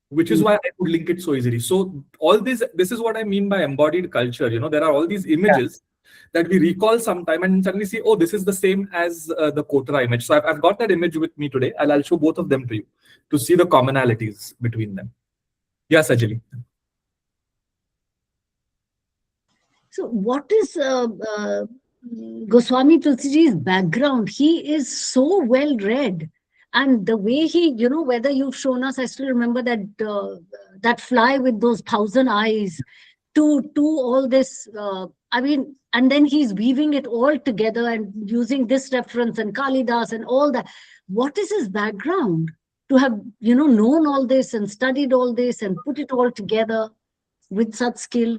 which is why I could link it so easily. So all this is what I mean by embodied culture. There are all these images that we recall sometime and suddenly see, oh, this is the same as the Kotara image. So I've got that image with me today. I'll show both of them to you to see the commonalities between them. Yes, Sajali. So what is Goswami Tulsiji's background? He is so well read. And the way he, whether you've shown us, I still remember that fly with those 1,000 eyes to all this, and then he's weaving it all together and using this reference and Kalidas and all that. What is his background to have, known all this and studied all this and put it all together with such skill?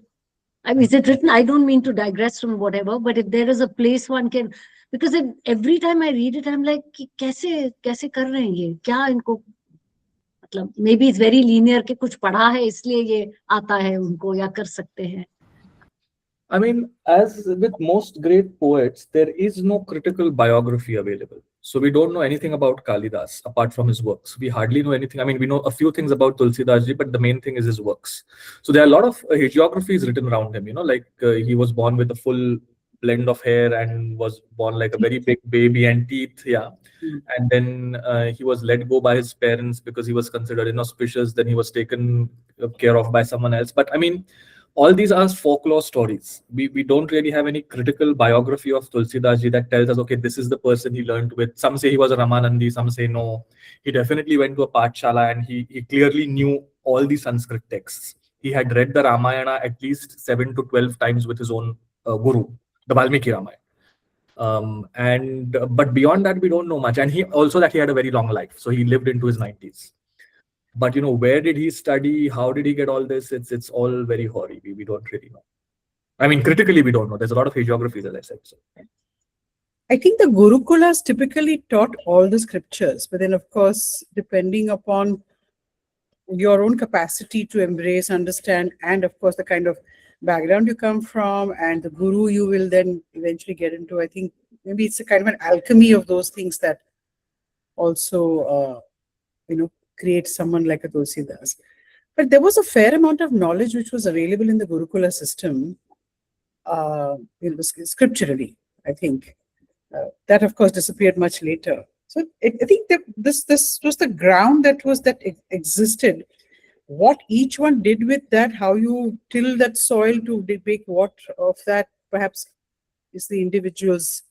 I mean, is it written? I don't mean to digress from whatever, but if there is a place one can, because every time I read it, I'm like, कैसे कर रहे हैं ये? क्या इनको? मतलब may be it's very linear कि कुछ पढ़ा है इसलिए ये आता है उनको या कर सकते हैं. I mean, as with most great poets, there is no critical biography available. So we don't know anything about Kalidas apart from his works. We hardly know anything. I mean, we know a few things about Tulsidas ji, but the main thing is his works. So there are a lot of hagiographies written around him, like he was born with a full blend of hair and was born like a very big baby and teeth. Yeah. And then he was let go by his parents because he was considered inauspicious. Then he was taken care of by someone else. But I mean, all these are folklore stories. We don't really have any critical biography of Tulsidas ji that tells us, okay, this is the person he learned with. Some say he was a Ramanandi, some say no. He definitely went to a Pathshala and he clearly knew all the Sanskrit texts. He had read the Ramayana at least 7 to 12 times with his own guru, the Valmiki Ramayana. But beyond that, we don't know much. And he had a very long life. So he lived into his 90s. But where did he study? How did he get all this? It's all very hoary. We don't really know. I mean, critically, we don't know. There's a lot of hagiographies, as I said. So. I think the Gurukulas typically taught all the scriptures, but then, of course, depending upon your own capacity to embrace, understand, and of course, the kind of background you come from and the guru you will then eventually get into, I think maybe it's a kind of an alchemy of those things that also, create someone like a Tulsidas. But there was a fair amount of knowledge which was available in the Gurukula system, scripturally, I think. That, of course, disappeared much later. So I think that this was the ground that existed. What each one did with that, how you till that soil to make what of that, perhaps is the individual's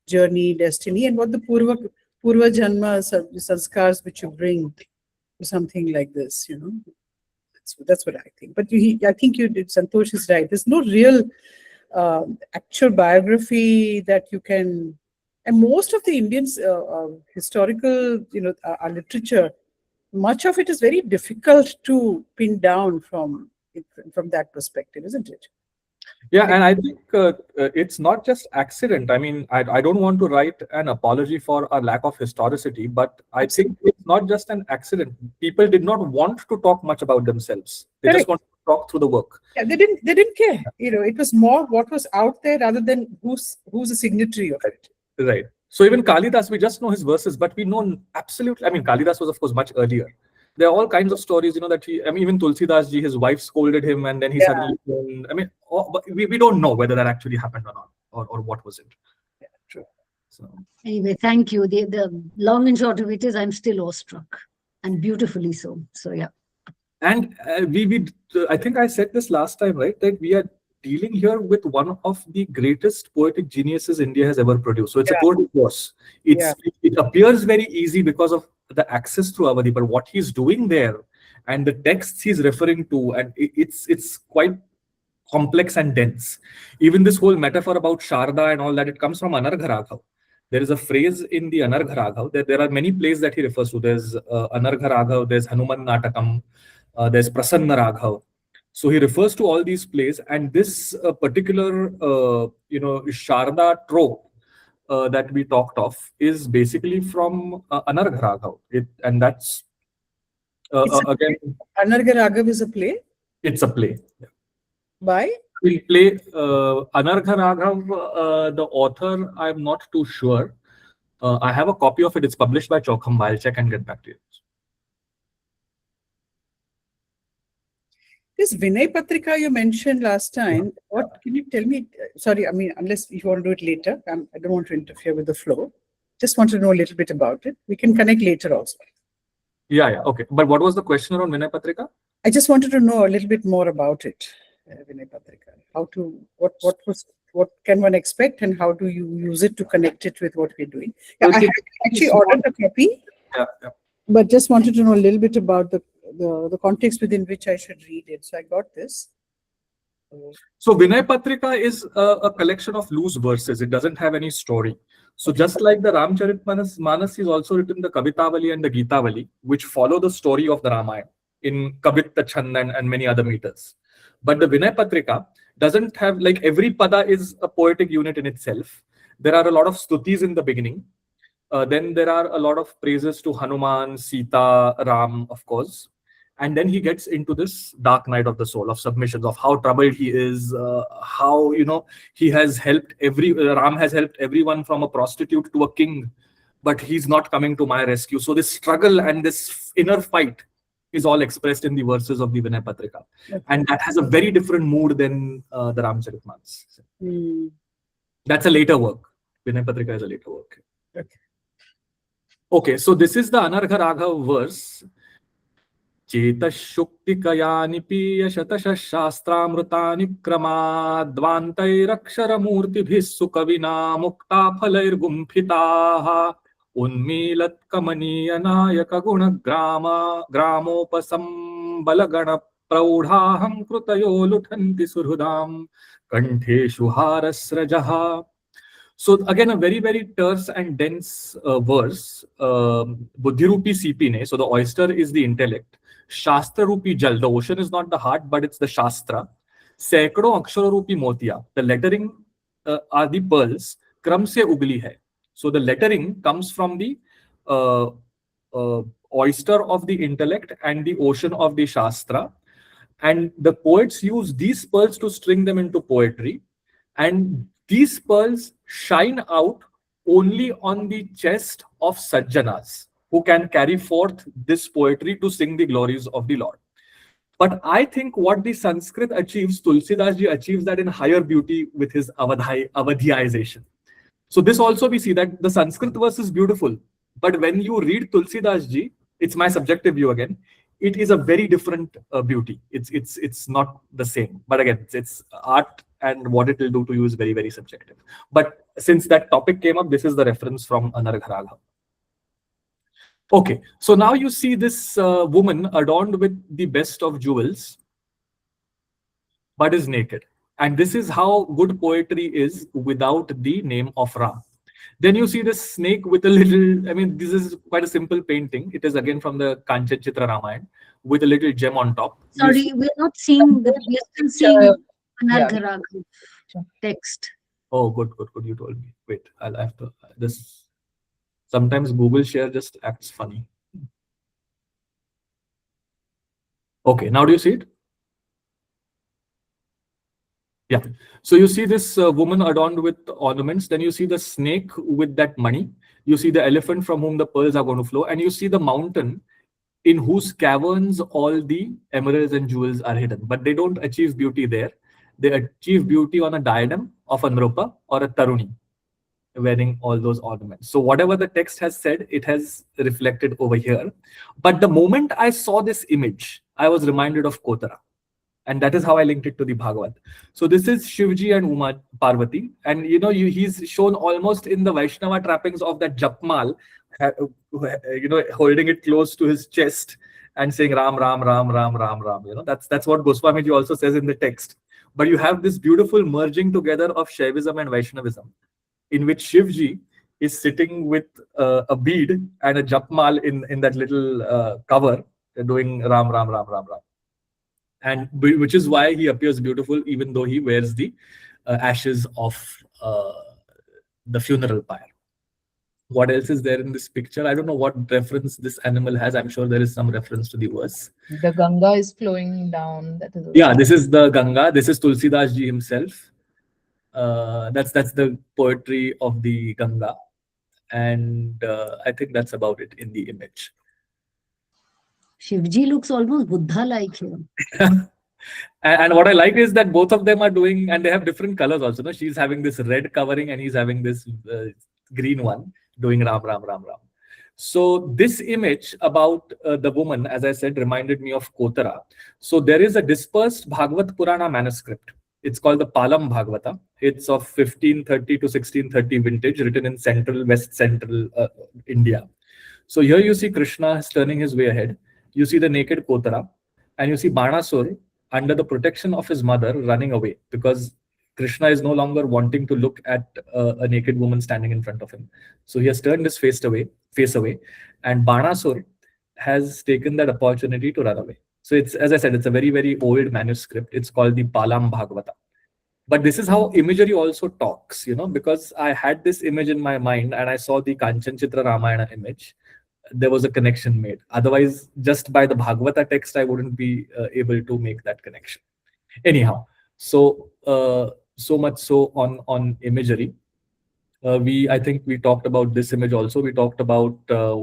journey, destiny, and what the Purva Janma sanskars which you bring to something like this, That's what I think. But I think Santosh is right. There's no real actual biography that you can. And most of the Indians historical, literature, much of it is very difficult to pin down from that perspective, isn't it? Yeah, and I think it's not just accident. I mean, I don't want to write an apology for a lack of historicity, but I think it's not just an accident. People did not want to talk much about themselves. They just wanted to talk through the work. Yeah, they didn't care. It was more what was out there rather than who's a signatory of it. Right. So even Kalidas, we just know his verses, but we know absolutely. I mean, Kalidas was, of course, much earlier. There are all kinds of stories, that even Tulsidas ji, his wife scolded him and then he suddenly, we don't know whether that actually happened or not, or what was it. Yeah, true. So anyway, thank you. The long and short of it is I'm still awestruck, and beautifully so. So, yeah. And I think I said this last time, right? That we are dealing here with one of the greatest poetic geniuses India has ever produced. So it's a poetic force. It appears very easy because of the access to Avadi, but what he's doing there and the texts he's referring to, and it's quite complex and dense. Even this whole metaphor about Sharda and all that, it comes from Anargha Raghav. There is a phrase in the Anargha Raghav that there are many plays that he refers to. There's Anargha Raghav, there's Hanuman Natakam, there's Prasanna Raghav. So he refers to all these plays, and this particular, Sharda trope that we talked of is basically from Anargha Raghav. And that's again. Anargha Raghav is a play? It's a play. Yeah. By? We play Anargha Raghav, the author, I'm not too sure. I have a copy of it. It's published by Chaukham. I'll check and get back to you. This Vinay Patrika you mentioned last time, what can you tell me? Sorry, I mean, unless you want to do it later, I don't want to interfere with the flow. Just want to know a little bit about it. We can connect later also. Yeah, okay. But what was the question around Vinay Patrika? I just wanted to know a little bit more about it, Vinay Patrika. What can one expect, and how do you use it to connect it with what we're doing? Yeah, I actually ordered a copy. Yeah. But just wanted to know a little bit about the context within which I should read it. So I got this. So Vinay Patrika is a collection of loose verses. It doesn't have any story. So just like the Rāmacaritamānasa, he's also written the Kavitavali and the Gītavali, which follow the story of the Ramayana in Kavita Chanda and many other meters. But the Vinay Patrika doesn't have, like, every pada is a poetic unit in itself. There are a lot of stutis in the beginning. Then there are a lot of praises to Hanuman, Sita, Ram, of course. And then he gets into this dark night of the soul, of submissions, of how troubled he is, how, he has helped Ram has helped everyone from a prostitute to a king, but he's not coming to my rescue. So this struggle and this inner fight is all expressed in the verses of the Vinay Patrika. Okay. And that has a very different mood than the Rāmacaritamānasa. That's a later work. Vinay Patrika is a later work. Okay, so this is the Anargha Raghav verse. Chetashuktikayani piya shatashastramrutani kramadvantairakshara-murtibhis sukavina mukta phalair gumphitaha unmilat kamaniya nayaka guna gramopasam balagana praudhaham krutayo luthanti surhudam kantheshu harasrajaha. So again, a very, very terse and dense verse. Buddhirupi Sipine, so the oyster is the intellect. Shastra Rupi Jal, the ocean is not the heart, but it's the Shastra. Sekdo Akshara Rupi Motiya, the lettering are the pearls. Kram se ugli hai. So the lettering comes from the oyster of the intellect and the ocean of the Shastra. And the poets use these pearls to string them into poetry. And these pearls shine out only on the chest of Sajjanas, who can carry forth this poetry to sing the glories of the Lord. But I think what the Sanskrit achieves, Tulsidas ji achieves that in higher beauty with his Avadhyization. So this also we see that the Sanskrit verse is beautiful, but when you read Tulsidas ji, it's my subjective view again, it is a very different beauty. It's not the same. But again, it's art, and what it will do to you is very, very subjective. But since that topic came up, this is the reference from Anargha Raghav. Okay, so now you see this woman adorned with the best of jewels, but is naked. And this is how good poetry is without the name of Ra. Then you see this snake with a little, I mean, this is quite a simple painting. It is again from the Kanchan Chitra Ramayana with a little gem on top. Sorry, we're not seeing the, we're still seeing Anargha Raghav text. Oh, good. You told me. Wait, I'll have to, this, sometimes Google Share just acts funny. Okay, now do you see it? Yeah. So you see this woman adorned with ornaments. Then you see the snake with that money. You see the elephant from whom the pearls are going to flow. And you see the mountain in whose caverns all the emeralds and jewels are hidden. But they don't achieve beauty there. They achieve beauty on a diadem of a Nrupa or a Taruni wearing all those ornaments. So whatever the text has said, it has reflected over here. But the moment I saw this image, I was reminded of Kotara. And that is how I linked it to the Bhagavad. So this is Shivji and Uma Parvati. And he's shown almost in the Vaishnava trappings of that Japmal, holding it close to his chest and saying Ram, Ram, Ram, Ram, Ram, Ram. That's what Goswamiji also says in the text. But you have this beautiful merging together of Shaivism and Vaishnavism, in which Shivji is sitting with a bead and a Japmal in that little cover, doing Ram, Ram, Ram, Ram, Ram. And which is why he appears beautiful, even though he wears the ashes of the funeral pyre. What else is there in this picture? I don't know what reference this animal has. I'm sure there is some reference to the verse. The Ganga is flowing down. That is Yeah, this is the Ganga. This is Tulsidas ji himself. That's the poetry of the Ganga. And I think that's about it in the image. Shivji looks almost Buddha-like here. And what I like is that both of them are doing, and they have different colors also. No? She's having this red covering and he's having this green one, doing Ram, Ram, Ram, Ram. So this image about the woman, as I said, reminded me of Kotara. So there is a dispersed Bhagavad Purana manuscript. It's called the Palam Bhagavata. It's of 1530 to 1630 vintage, written in West Central India. So here you see Krishna is turning his way ahead. You see the naked Kotara, and you see Banasur under the protection of his mother running away, because Krishna is no longer wanting to look at a naked woman standing in front of him. So he has turned his face away, and Banasur has taken that opportunity to run away. So it's, as I said, it's a very, very old manuscript. It's called the Palam Bhagavata. But this is how imagery also talks, because I had this image in my mind and I saw the Kanchan Chitra Ramayana image. There was a connection made. Otherwise, just by the Bhagavata text, I wouldn't be able to make that connection. Anyhow, so so much so on imagery. I think we talked about this image also. We talked about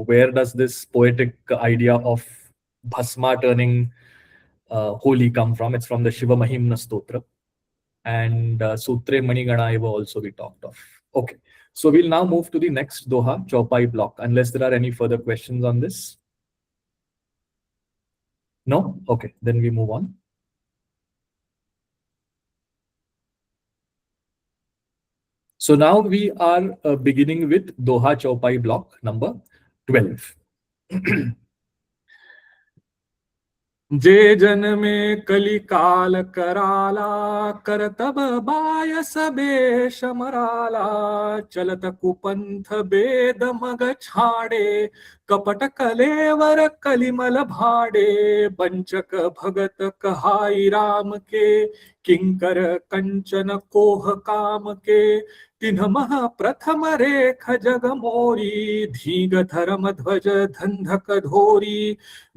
where does this poetic idea of Bhasma turning holy come from. It's from the Shiva Mahimna Stotra. And Sutre Manigana Eva also we talked of. Okay, so we'll now move to the next Doha, Chaupai block, unless there are any further questions on this. No? Okay, then we move on. So now we are beginning with Doha Chaupai block number 12. जे जन में कली काल कराला करतब bye सबे शमराला चलत कुपंथ बेद मग छाड़े कपट कलेवर कलिमल भाड़े बंचक भगत कहाई राम के किंकर कंचन कोह काम के तिन्ह मह प्रथम रेख जग मोरी धीग धर्म ध्वज धंधक धोरी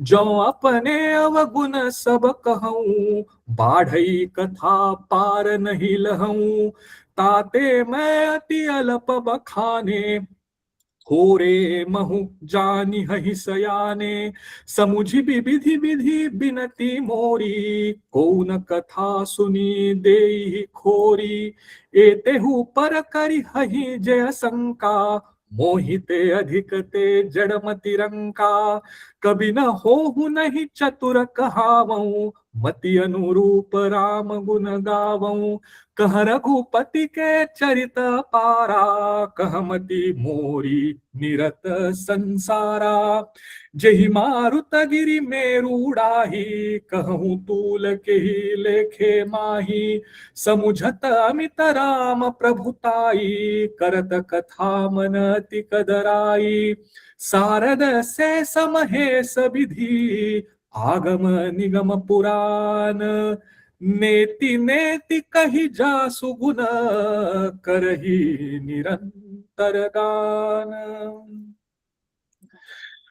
जो अपने अवगुण सब कहूं बाढ़ई कथा पार नहीं लहूं ताते मैं अति अल्प बखाने होरे महु जानी हहि सयाने समुझि विधि विधि बिनती मोरी कौन कथा सुनी देहि खोरी एतेहु पर करि हहि जय शंका मोहिते अधिकते जड़मति रंका कभी न होहु नहीं चतुर कहावऊं मति अनुरूप राम गुण गावऊं कह रघुपति के चरित पारा कहमति मोरी निरत संसारा जहि मारुत गिरि मेरूडाही कहूं तूल के ही लेखे माही समुझत अमित राम प्रभुताई करत कथा मन अति कदराई सारद से समहेश विधि आगम निगम पुराण नेति नेति कही जासु गुण करही निरंतर गान.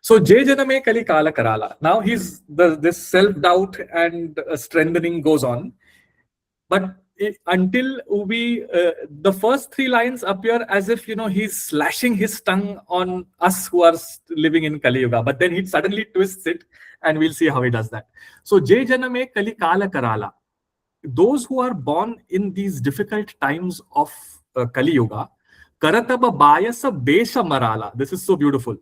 So Jay Janame Kali Kala Karala. Now this self-doubt and strengthening goes on. But until the first three lines appear as if, he's slashing his tongue on us who are living in Kali Yuga. But then he suddenly twists it and we'll see how he does that. So Jay Janame Kali Kala Karala. Those who are born in these difficult times of Kali Yuga, Karataba Bayasa Besha Marala. This is so beautiful.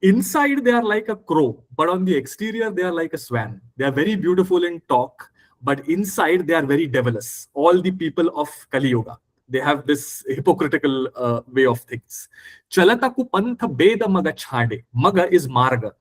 Inside they are like a crow, but on the exterior they are like a swan. They are very beautiful in talk, but inside they are very devilish. All the people of Kali Yuga, they have this hypocritical way of things. Chalataku pantha beda maga chhade. Maga is marga.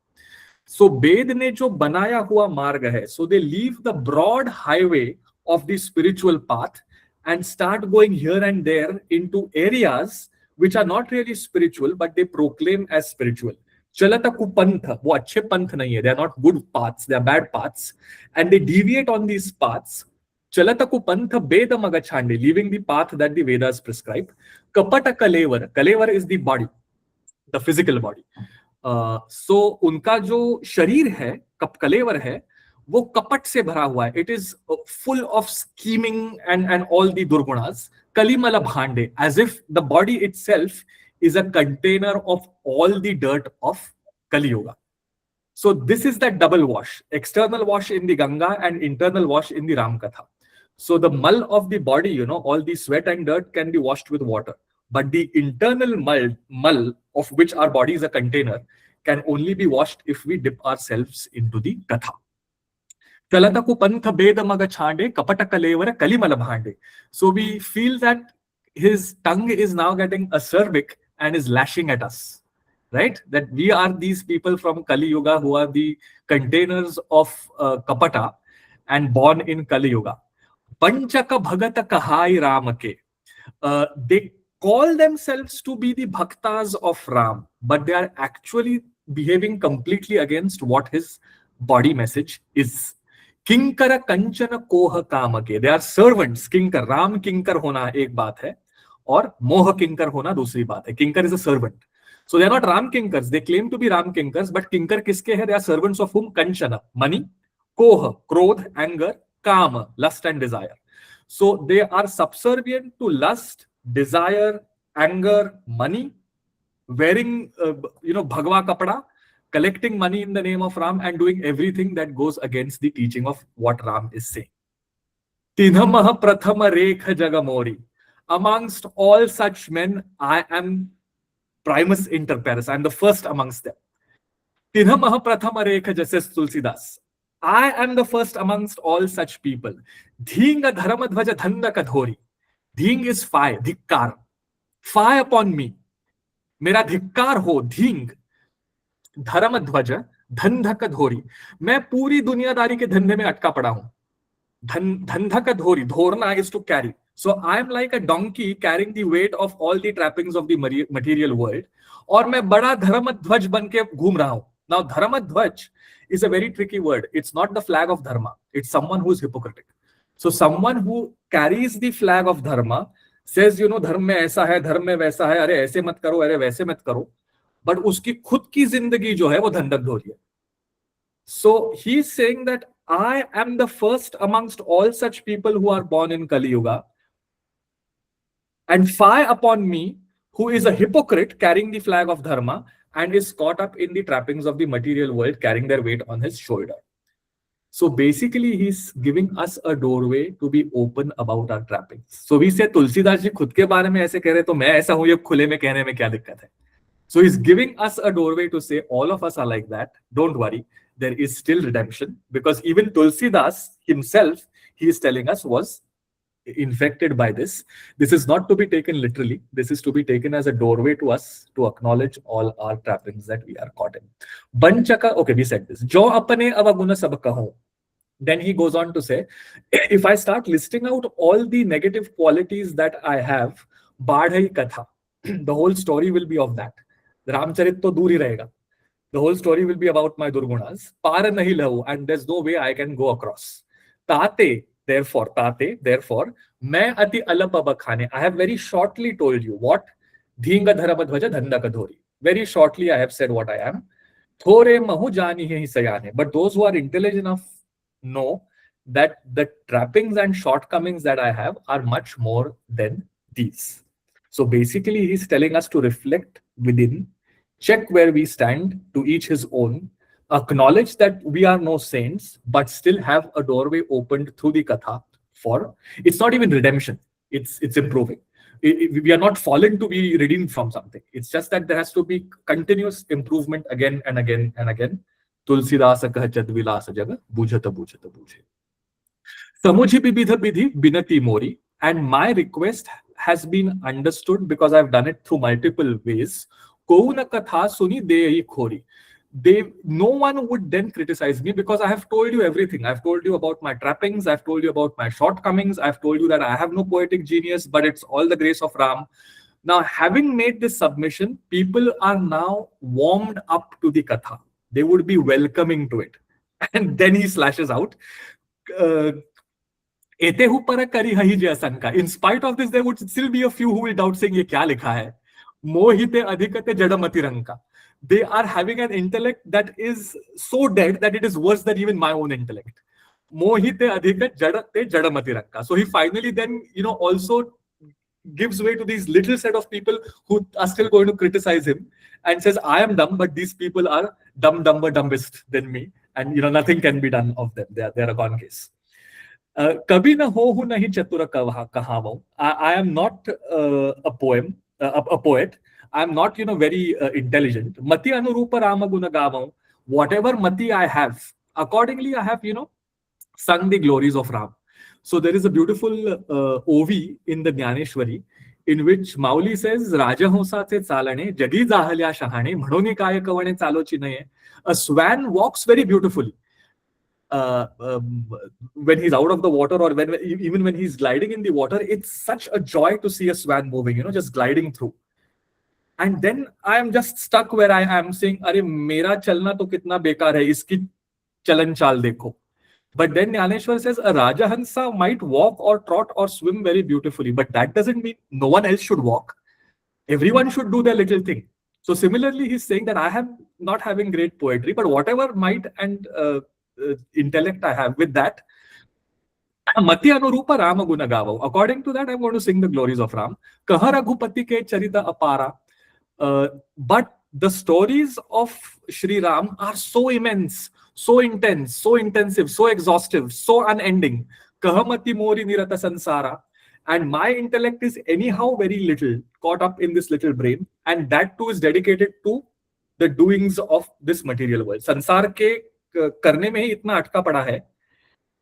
So Ved ne jo banaya hua marga hai. So they leave the broad highway of the spiritual path and start going here and there into areas which are not really spiritual, but they proclaim as spiritual. Chalata ku pantha, wo achhe panth nahi hai. They are not good paths, they are bad paths. And they deviate on these paths. Chalata ku pantha beda maga chhande, leaving the path that the Vedas prescribe. Kapata kalevar, kalevar is the body, the physical body. So उनका जो शरीर है, कलेवर है, वो कपट से भरा हुआ है. It is full of scheming and all the durgunas. Kalimala bhande, as if the body itself is a container of all the dirt of Kali Yuga. So this is that double wash, external wash in the Ganga and internal wash in the Ram Katha. So the mull of the body, all the sweat and dirt can be washed with water. But the internal mull of which our body is a container can only be washed if we dip ourselves into the Katha. Chalataku pantha beda maga chhande, kapata kalevara kalimala bhande. So we feel that his tongue is now getting acerbic and is lashing at us. Right? That we are these people from Kali Yuga who are the containers of Kapata and born in Kali Yuga. Panchaka bhagata kahai ramake. They call themselves to be the bhaktas of Ram, but they are actually behaving completely against what his body message is. किंकर कंचन कोह काम के, they are servants. किंकर, राम किंकर होना एक बात है और मोह किंकर होना दूसरी बात है. किंकर is a servant. So they are not Ram Kinkars. They claim to be Ram Kinkars, but Kinkar kiske hai? They are servants of whom? Kanchana, money, Koha, krodh, anger, Kama, lust and desire. So they are subservient to lust, desire, anger, money, wearing, bhagwa kapda, collecting money in the name of Ram, and doing everything that goes against the teaching of what Ram is saying. Tinhamah prathama rekha jagamori. Amongst all such men, I am primus inter pares. I am the first amongst them. Tinhamah prathama rekha, says Tulsidas. I am the first amongst all such people. Dhinga dharamadhvaja dhanda kadhori. Dhing is fire, dhikkar. Fire upon me. Mera dhikkar ho, dhing. धर्मध्वज धंधक धोरी. मैं पूरी दुनियादारी के धंधे में अटका पड़ा हूं. धंधक धोरी, धोरना is to carry. So I am like a donkey carrying the weight of all the trappings of the material world. और मैं बड़ा धर्मध्वज बन के घूम रहा हूं. Now Dharmadhwaj is a very tricky word. It's not the flag of dharma. It's someone who is hypocritic. So someone who carries the flag of dharma says, धर्म में ऐसा है, धर्म में वैसा है, अरे ऐसे मत करो, अरे वैसे मत करो. बट उसकी खुद की जिंदगी जो है वो धंधक धोरी है. So he is saying that I am the first amongst all such people who are born in Kali Yuga, and fie upon me who is a hypocrite carrying the flag of dharma and is caught up in the trappings of the material world, carrying their weight on his shoulder. So basically he's giving us a doorway to be open about our trappings. So we say Tulsidas ji खुद के बारे में ऐसे कह रहे तो मैं ऐसा हूं, ये खुले में कहने में क्या दिक्कत है. So he's giving us a doorway to say all of us are like that. Don't worry, there is still redemption, because even Tulsidas himself, he is telling us, was infected by this. This is not to be taken literally. This is to be taken as a doorway to us to acknowledge all our trappings that we are caught in. Banchaka, okay, we said this. Jo apane avaguna sab kaho. Then he goes on to say, if I start listing out all the negative qualities that I have, Bāla katha, the whole story will be of that. Rāmacaritamānasa to दूर ही रहेगा. The whole story will be about my durgunas. Pār nahi lahu, and there's no way I can go across. Tate, therefore, मैं अति अलप बखाने. I have very shortly told you what. Dhinga dharamadhvaja dhanda kadhori. Very shortly I have said what I am. Thore mahu jani hi sayane. But those who are intelligent enough know that the trappings and shortcomings that I have are much more than these. So basically he's telling us to reflect within, check where we stand, to each his own, acknowledge that we are no saints, but still have a doorway opened through the katha for, it's not even redemption, it's improving. We are not fallen to be redeemed from something. It's just that there has to be continuous improvement again and again and again. Tulsidasa kah chadvilasa jaga, bujhata bujhata bujhe. Samujhi bibidha bidhi binati mori, and my request has been understood because I've done it through multiple ways. Kouna katha suni dehi khori. No one would then criticize me because I have told you everything. I've told you about my trappings. I've told you about my shortcomings. I've told you that I have no poetic genius, but it's all the grace of Ram. Now, having made this submission, people are now warmed up to the katha. They would be welcoming to it. And then he slashes out, in spite of this, there would still be a few who will doubt, saying, ye kya likha hai? Mohite adhikate jadamati ranka. They are having an intellect that is so dead that it is worse than even my own intellect. Mohite adhikat jadate jadamati ranka. So he finally then, also gives way to these little set of people who are still going to criticize him and says, I am dumb, but these people are dumbest than me. And, nothing can be done of them. They are a gone case. Kabhi na ho hu nahi chatura kahavo. I am not a poet. I am not, very intelligent. Mati anurupa rama guna gavav. Whatever mati I have, accordingly I have, sung the glories of Ram. So there is a beautiful OV in the Jnaneshwari in which Mauli says, Raja Honsate Chalane, Jagi Zahalya Shahane, Mhanoni Kaya Kavane Chalochi Naye. A swan walks very beautifully. When he's out of the water, or even when he's gliding in the water, it's such a joy to see a swan moving, just gliding through. And then I am just stuck where I am saying, Are mera chalna to kitna bekar hai, iski chalan chal dekho. But then Jnaneshwar says a Rajahansa might walk or trot or swim very beautifully, but that doesn't mean no one else should walk. Everyone should do their little thing. So similarly, he's saying that I am not having great poetry, but whatever might and intellect I have, with that, Mati Anurupa Rama Guna Gavau. According to that, I'm going to sing the glories of Ram. Kaha Raghupati ke Charita Apara. But the stories of Shri Ram are so immense, so intense, so intensive, so exhaustive, so unending. Kahamati Mori Nirata Sansara. And my intellect is anyhow very little, caught up in this little brain. And that too is dedicated to the doings of this material world. Sansar ke karne mein hi itna atka pada hai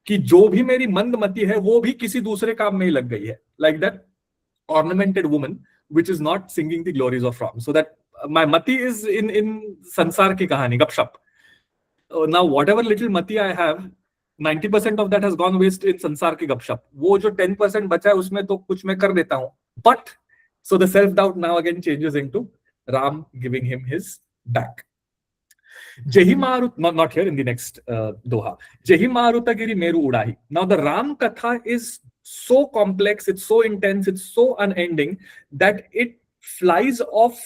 कि जो भी मेरी मंदमति है वो भी किसी दूसरे काम में ही लग गई है. Like that ornamented woman which is not singing the glories of Ram. So that my mati is in sansar ki kahani, gapshap. Now whatever little mati I have, 90% of that has gone waste in sansar ki gapshap. वो जो 10% बचा है उसमें तो कुछ मैं कर देता हूँ. But so the self-doubt now again changes into Ram giving him his back. Jehi Marut, not here, in the next Doha. Jehi Marutagiri Meru Udahi. Now the Ram Katha is so complex, it's so intense, it's so unending that it flies off,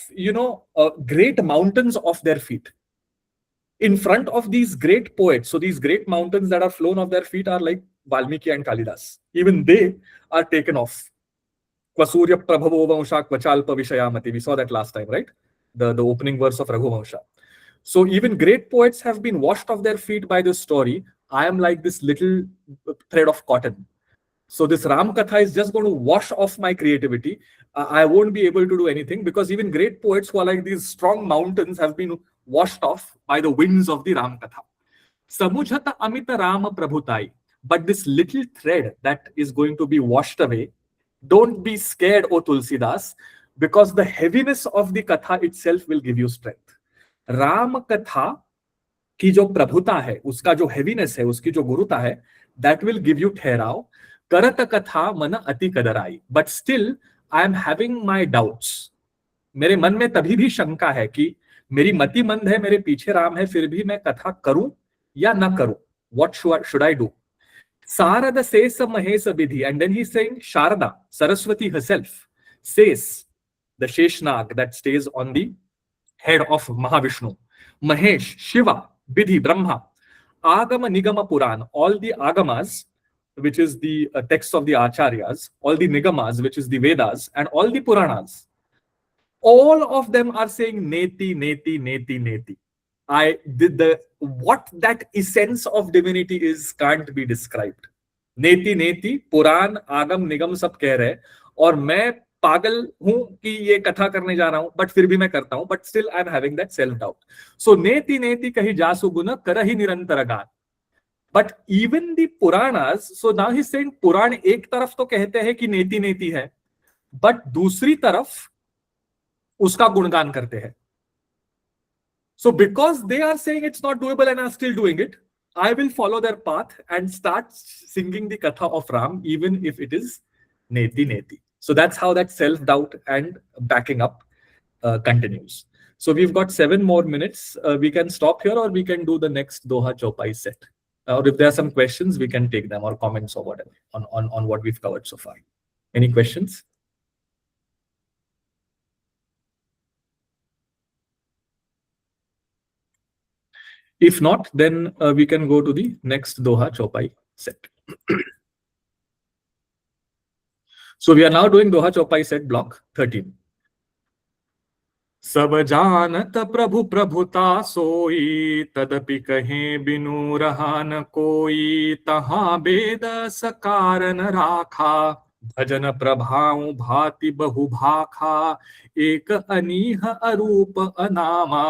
great mountains off their feet. In front of these great poets, so these great mountains that are flown off their feet are like Valmiki and Kalidas. Even they are taken off. Kwasurya Prabhavo Vansha Kvachalpa Vishayamati. We saw that last time, right? The opening verse of Raghuvamsha. So even great poets have been washed off their feet by this story. I am like this little thread of cotton. So this Ram Katha is just going to wash off my creativity. I won't be able to do anything because even great poets who are like these strong mountains have been washed off by the winds of the Ram Katha. Samujhata Amita Rama Prabhutai. But this little thread that is going to be washed away, don't be scared, O Tulsidas, because the heaviness of the Katha itself will give you strength. Ram कथा की जो प्रभुता है, उसका जो heaviness है, उसकी जो गुरुता है, that will give you ठहराव. करत कथा मन अति कदराई. But still I am having my doubts. मेरे मन में तभी भी शंका है कि मेरी मति मंद है, मेरे पीछे राम है, फिर भी मैं कथा करूं या ना करूं. What should I do? Sarada says Mahes Vidhi, and then he's saying Sharada, Saraswati herself, says the Sheshnag that stays on the head of Mahavishnu, Mahesh, Shiva, Vidhi, Brahma, Agama, Nigama, Puran, all the Agamas, which is the text of the Acharyas, all the Nigamas, which is the Vedas, and all the Puranas, all of them are saying Neti, Neti, Neti, Neti. What that essence of divinity is can't be described. Neti, Neti, Puran, Agam, Nigam सब कह रहे हैं और मैं पागल हूं कि ये कथा करने जा रहा हूं, बट फिर भी मैं करता हूं, but still I am having that self doubt. So नेति नेति कही जासु गुण करहि निरंतर गान. But even the Puranas, so now he is saying पुराण एक तरफ तो कहते हैं कि नेति नेति है, बट दूसरी तरफ उसका गुणगान करते हैं. So because they are saying it's not doable and are still doing it, I will follow their path and start singing the katha of Ram, even if it is neti neti. So that's how that self-doubt and backing up continues. So we've got 7 more minutes. We can stop here or we can do the next Doha Chopai set. Or if there are some questions, we can take them, or comments or whatever on what we've covered so far. Any questions? If not, then we can go to the next Doha Chopai set. So we are now doing Doha Chopai set block 13. सब जानत प्रभु प्रभुता सोई, तदपि कहे बिनु रहा न कोई, तहाँ वेद सकारन राखा, भजन प्रभाऊ भाति बहु भाखा, एक अनीह अरूप अनामा,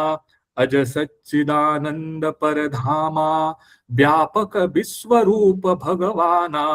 अज सच्चिदानंद परधामा, व्यापक विश्वरूप भगवाना,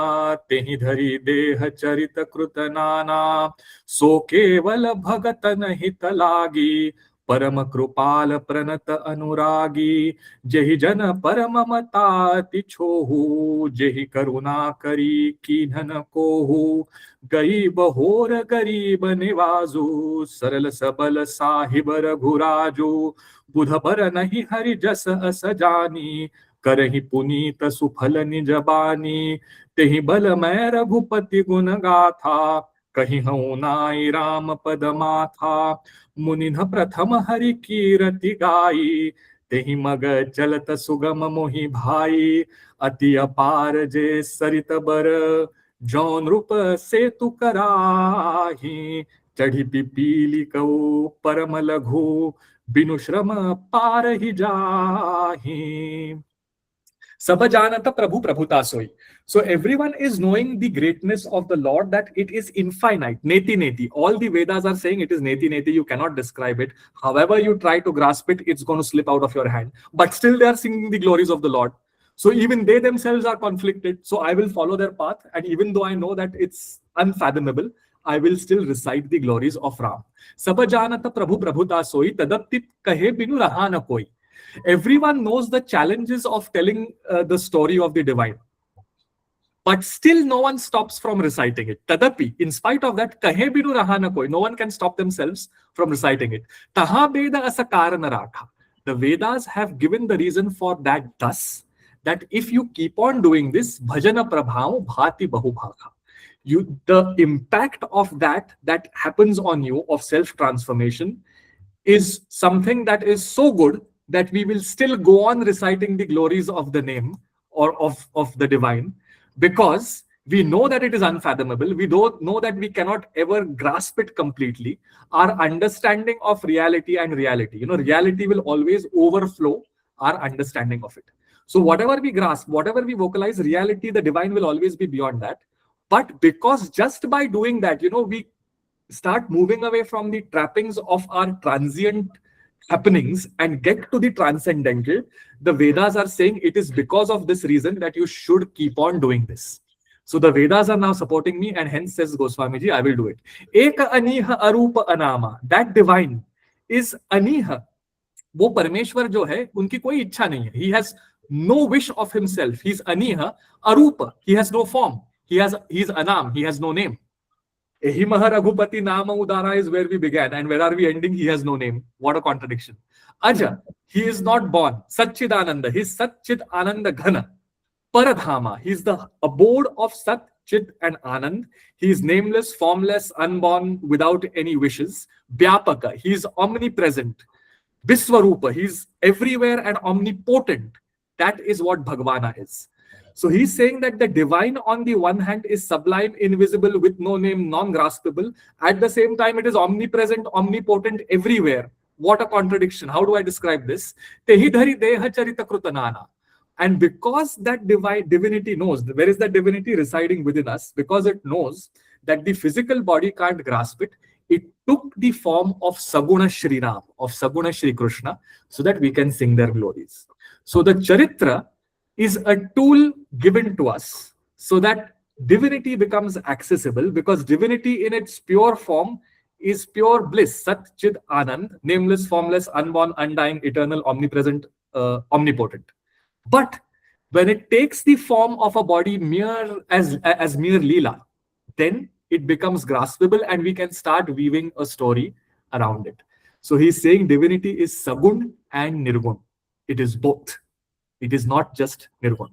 तेहि धरि देह चरित कृत नाना, सो केवल भगतन हित लागी, परम कृपाल प्रणत अनुरागी, जेहि जन परम मताति छोहु, जेहि करुणा करी कीन्हन कोहु, गई बहोर गरीब निवाजु, सरल सबल साहिब रघुराजु, बुध पर नहीं हरि जस अस जानी, करहि पुनीत सुफल निज बानी, तेहि बल मैं रघुपति गुण गाथा, कहि हूँ नाई राम पद माथा, मुनिन प्रथम हरि कीरति गाई, तेहि मग चलत सुगम मोहि भाई, अति अपार जे सरित बर, जौ नृप सेतु कराही, चढ़ी पिपीली कऊ परम लघु, बिनु श्रम पार ही जाही। सब जानत प्रभु प्रभुता सोई. So everyone is knowing the greatness of the Lord, that it is infinite. Neti neti. All the Vedas are saying it is neti neti. You cannot describe it. However you try to grasp it, it's going to slip out of your hand. But still they are singing the glories of the Lord. So even they themselves are conflicted. So I will follow their path. And even though I know that it's unfathomable, I will still recite the glories of Ram. Sab janata prabhu prabhuta soi, tadaptit kahe binu raha na koi. Everyone knows the challenges of telling the story of the divine. But still no one stops from reciting it. Tadapi, in spite of that, kahe binu raha na koi. No one can stop themselves from reciting it. Taha Veda asa karana rakha. The Vedas have given the reason for that thus, that if you keep on doing this, bhajana prabhav bhati bahubhaka. The impact of that happens on you, of self-transformation, is something that is so good that we will still go on reciting the glories of the name or of the divine, because we know that it is unfathomable. We don't know that we cannot ever grasp it completely. Our understanding of reality and reality, reality will always overflow our understanding of it. So whatever we grasp, whatever we vocalize, reality, the divine will always be beyond that. But because just by doing that, we start moving away from the trappings of our transient happenings and get to the transcendental, the Vedas are saying it is because of this reason that you should keep on doing this. So the Vedas are now supporting me, and hence says Goswamiji, I will do it. Eka aniha arupa anama. That divine is aniha. वो परमेश्वर जो है, उनकी कोई इच्छा नहीं है. He has no wish of himself. He's aniha, arupa. He has no form. He's anam. He has no name. Ehimaha Raghupati Nama Udara is where we began, and where are we ending? He has no name. What a contradiction. Aja, he is not born. Satchidananda, he is Satchit Ananda Ghana. Paradhama, he is the abode of Sat, Chit and Anand. He is nameless, formless, unborn, without any wishes. Vyapaka, he is omnipresent. Viswarupa, he is everywhere and omnipotent. That is what Bhagavana is. So he's saying that the divine on the one hand is sublime, invisible, with no name, non-graspable. At the same time, it is omnipresent, omnipotent everywhere. What a contradiction. How do I describe this? Tehi dhari deha charita krutanana. And because that divinity knows, where is that divinity residing within us? Because it knows that the physical body can't grasp it, it took the form of Saguna Shri Ram, of Saguna Shri Krishna, so that we can sing their glories. So the Charitra is a tool given to us so that divinity becomes accessible, because divinity in its pure form is pure bliss, Sat Chid Anand, nameless, formless, unborn, undying, eternal, omnipresent, omnipotent. But when it takes the form of a body as mere Leela, then it becomes graspable and we can start weaving a story around it. So he's saying divinity is Sagun and Nirgun. It is both. It is not just Nirgun.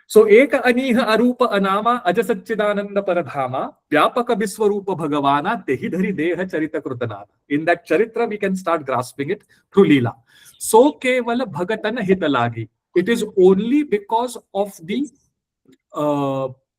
So, Eka Aniha Arupa Anama Ajasatchidananda Paradhama Vyapaka Viswarupa Bhagavana Tehi Dhari Deha Charita Krutanana. In that Charitra, we can start grasping it through Leela. So Kevala Bhagatana Hitalagi. It is only because of the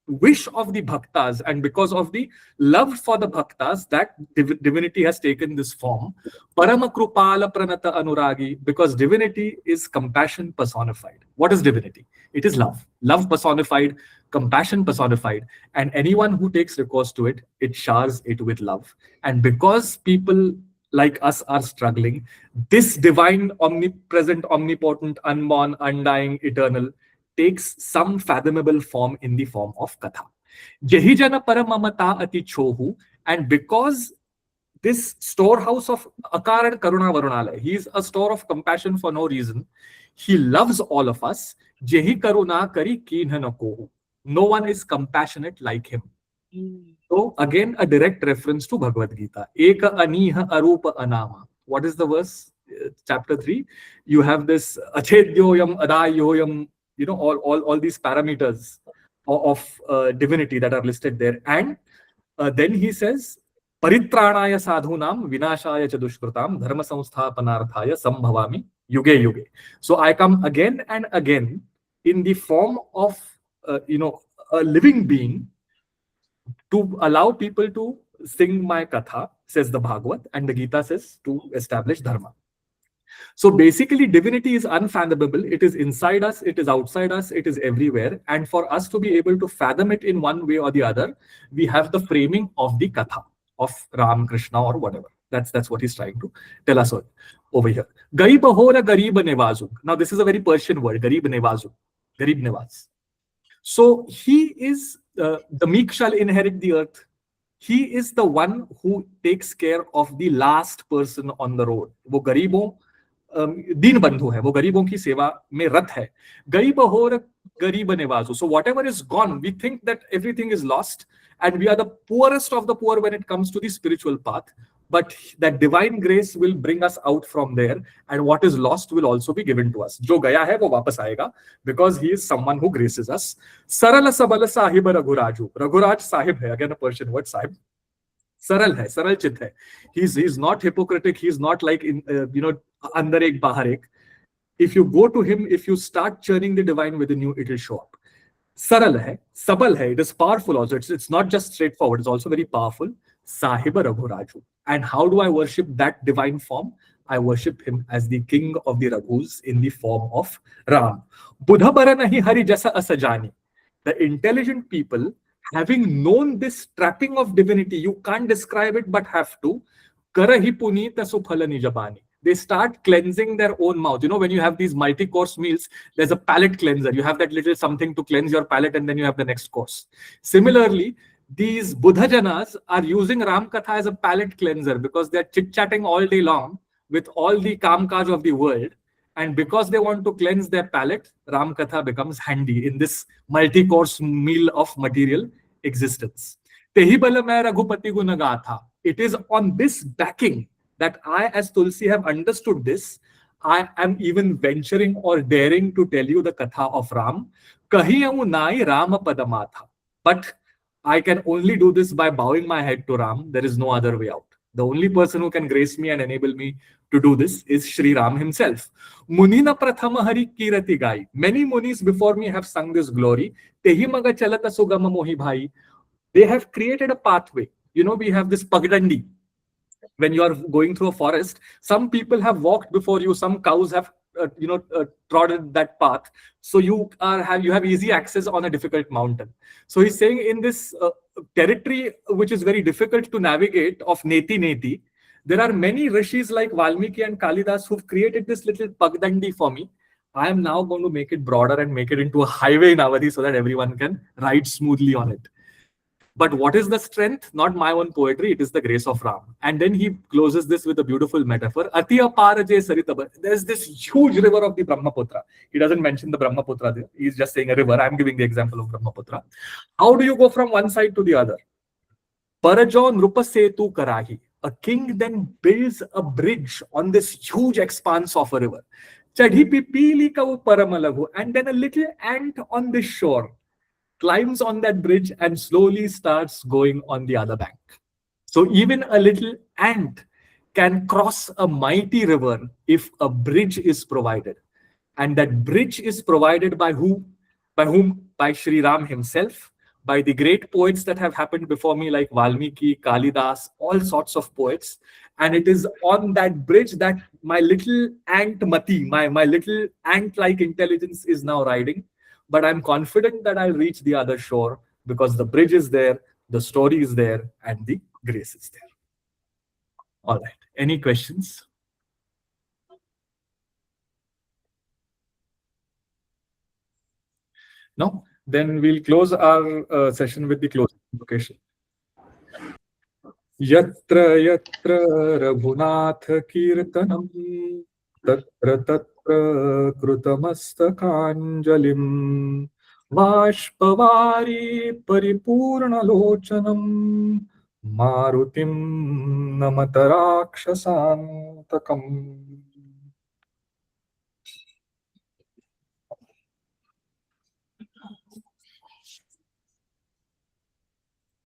wish of the bhaktas and because of the love for the bhaktas that divinity has taken this form. Parama Krupala Pranata Anuragi, because divinity is compassion personified. What is divinity? It is love. Love personified, compassion personified. And anyone who takes recourse to it, it showers it with love. And because people like us are struggling, this divine, omnipresent, omnipotent, unborn, undying, eternal, takes some fathomable form in the form of Katha. Jehijana paramamata ati chohu. And because this storehouse of Akar and Karuna Varunala, he is a store of compassion for no reason. He loves all of us. Jehi Karuna Kari Kinhana Kohu. No one is compassionate like him. So again, a direct reference to Bhagavad Gita. Eka Aniha Arupa Anama. What is the verse? Chapter 3. You have this Achedyoyam Adayoyam all these parameters of divinity that are listed there. And then he says, Paritranaya sadhunam vinashaya cha dushkrutam dharma samsthapanarthaya sambhavami yuge yuge. So I come again and again in the form of a living being to allow people to sing my katha, says the Bhagavad, and the Gita says to establish dharma. So basically, divinity is unfathomable. It is inside us, it is outside us, it is everywhere. And for us to be able to fathom it in one way or the other, we have the framing of the katha of Ram, Krishna, or whatever. That's what he's trying to tell us over here. Garib hora garib nevazu. Now, this is a very Persian word, garib nevazu, garib nevaz. So he is the meek shall inherit the earth. He is the one who takes care of the last person on the road. वो गरीबों दीन बंधु है, वो गरीबों की सेवा में रत है. गरीब होर गरीब निवासु. So whatever is gone, we think that everything is lost, and we are the poorest of the poor when it comes to the spiritual path. But that divine grace will bring us out from there, and what is lost will also be given to us. जो गया है वो वापस आएगा, because he is someone who graces us. सरल सबल Sahib रघुराजु. Raghuraj sahib है, again a Persian word, sahib. सरल है, सरल चित है. He's not hypocritic. He's not like अंदर एक बाहर एक. If you go to him, if you start churning the divine within you, it will show up. सरल है, सबल है. It is powerful also. It's not just straightforward. It's also very powerful. Sahib Raghuraju. And how do I worship that divine form? I worship him as the king of the Raghus in the form of Ram. Buddha bara nahi hari jasa asajani. The intelligent people, having known this trapping of divinity, you can't describe it but have to. Karahi punita suphala nijabani. They start cleansing their own mouth. When you have these multi-course meals, there's a palate cleanser. You have that little something to cleanse your palate, and then you have the next course. Similarly, these Buddha Janas are using Ram Katha as a palate cleanser, because they're chit-chatting all day long with all the Kamkaj of the world. And because they want to cleanse their palate, Ram Katha becomes handy in this multi-course meal of material existence. Tehi bala mai Raghupati guna gatha. It is on this backing that I, as Tulsi, have understood this. I am even venturing or daring to tell you the Katha of Ram. Kahiyamu nai Rama padamatha. But I can only do this by bowing my head to Ram. There is no other way out. The only person who can grace me and enable me to do this is Sri Ram himself. Munina prathama hari kirati gai. Many munis before me have sung this glory. Tehi maga chalata sugama mohi bhai. They have created a pathway. We have this pagdandi. When you are going through a forest, some people have walked before you. Some cows have trodden that path, so you have easy access on a difficult mountain. So he's saying, in this territory which is very difficult to navigate of neti, there are many rishis like Valmiki and Kalidas who've created this little pagdandi for me. I am now going to make it broader and make it into a highway in Awadhi so that everyone can ride smoothly on it. But what is the strength? Not my own poetry, it is the grace of Ram. And then he closes this with a beautiful metaphor. Atiya paraje saritaba. There's this huge river of the Brahmaputra. He doesn't mention the Brahmaputra there. He's just saying a river. I'm giving the example of Brahmaputra. How do you go from one side to the other? Parajo nrupa setu karahi. A king then builds a bridge on this huge expanse of a river. Chadhi pipili kavu paramalagu. And then a little ant on the shore climbs on that bridge and slowly starts going on the other bank. So even a little ant can cross a mighty river if a bridge is provided. And that bridge is provided by who? By whom? By Sri Ram himself, by the great poets that have happened before me like Valmiki, Kalidas, all sorts of poets. And it is on that bridge that my little ant mati, my little ant-like intelligence is now riding. But I'm confident that I'll reach the other shore because the bridge is there, the story is there, and the grace is there. All right. Any questions? No? Then we'll close our session with the closing invocation. Yatra yatra Raghunath Kirtanam Tatra Tatra Krutamastakāṇḍalim Vāshpavari Paripurnalochanam Marutim Namatarakshasantakam.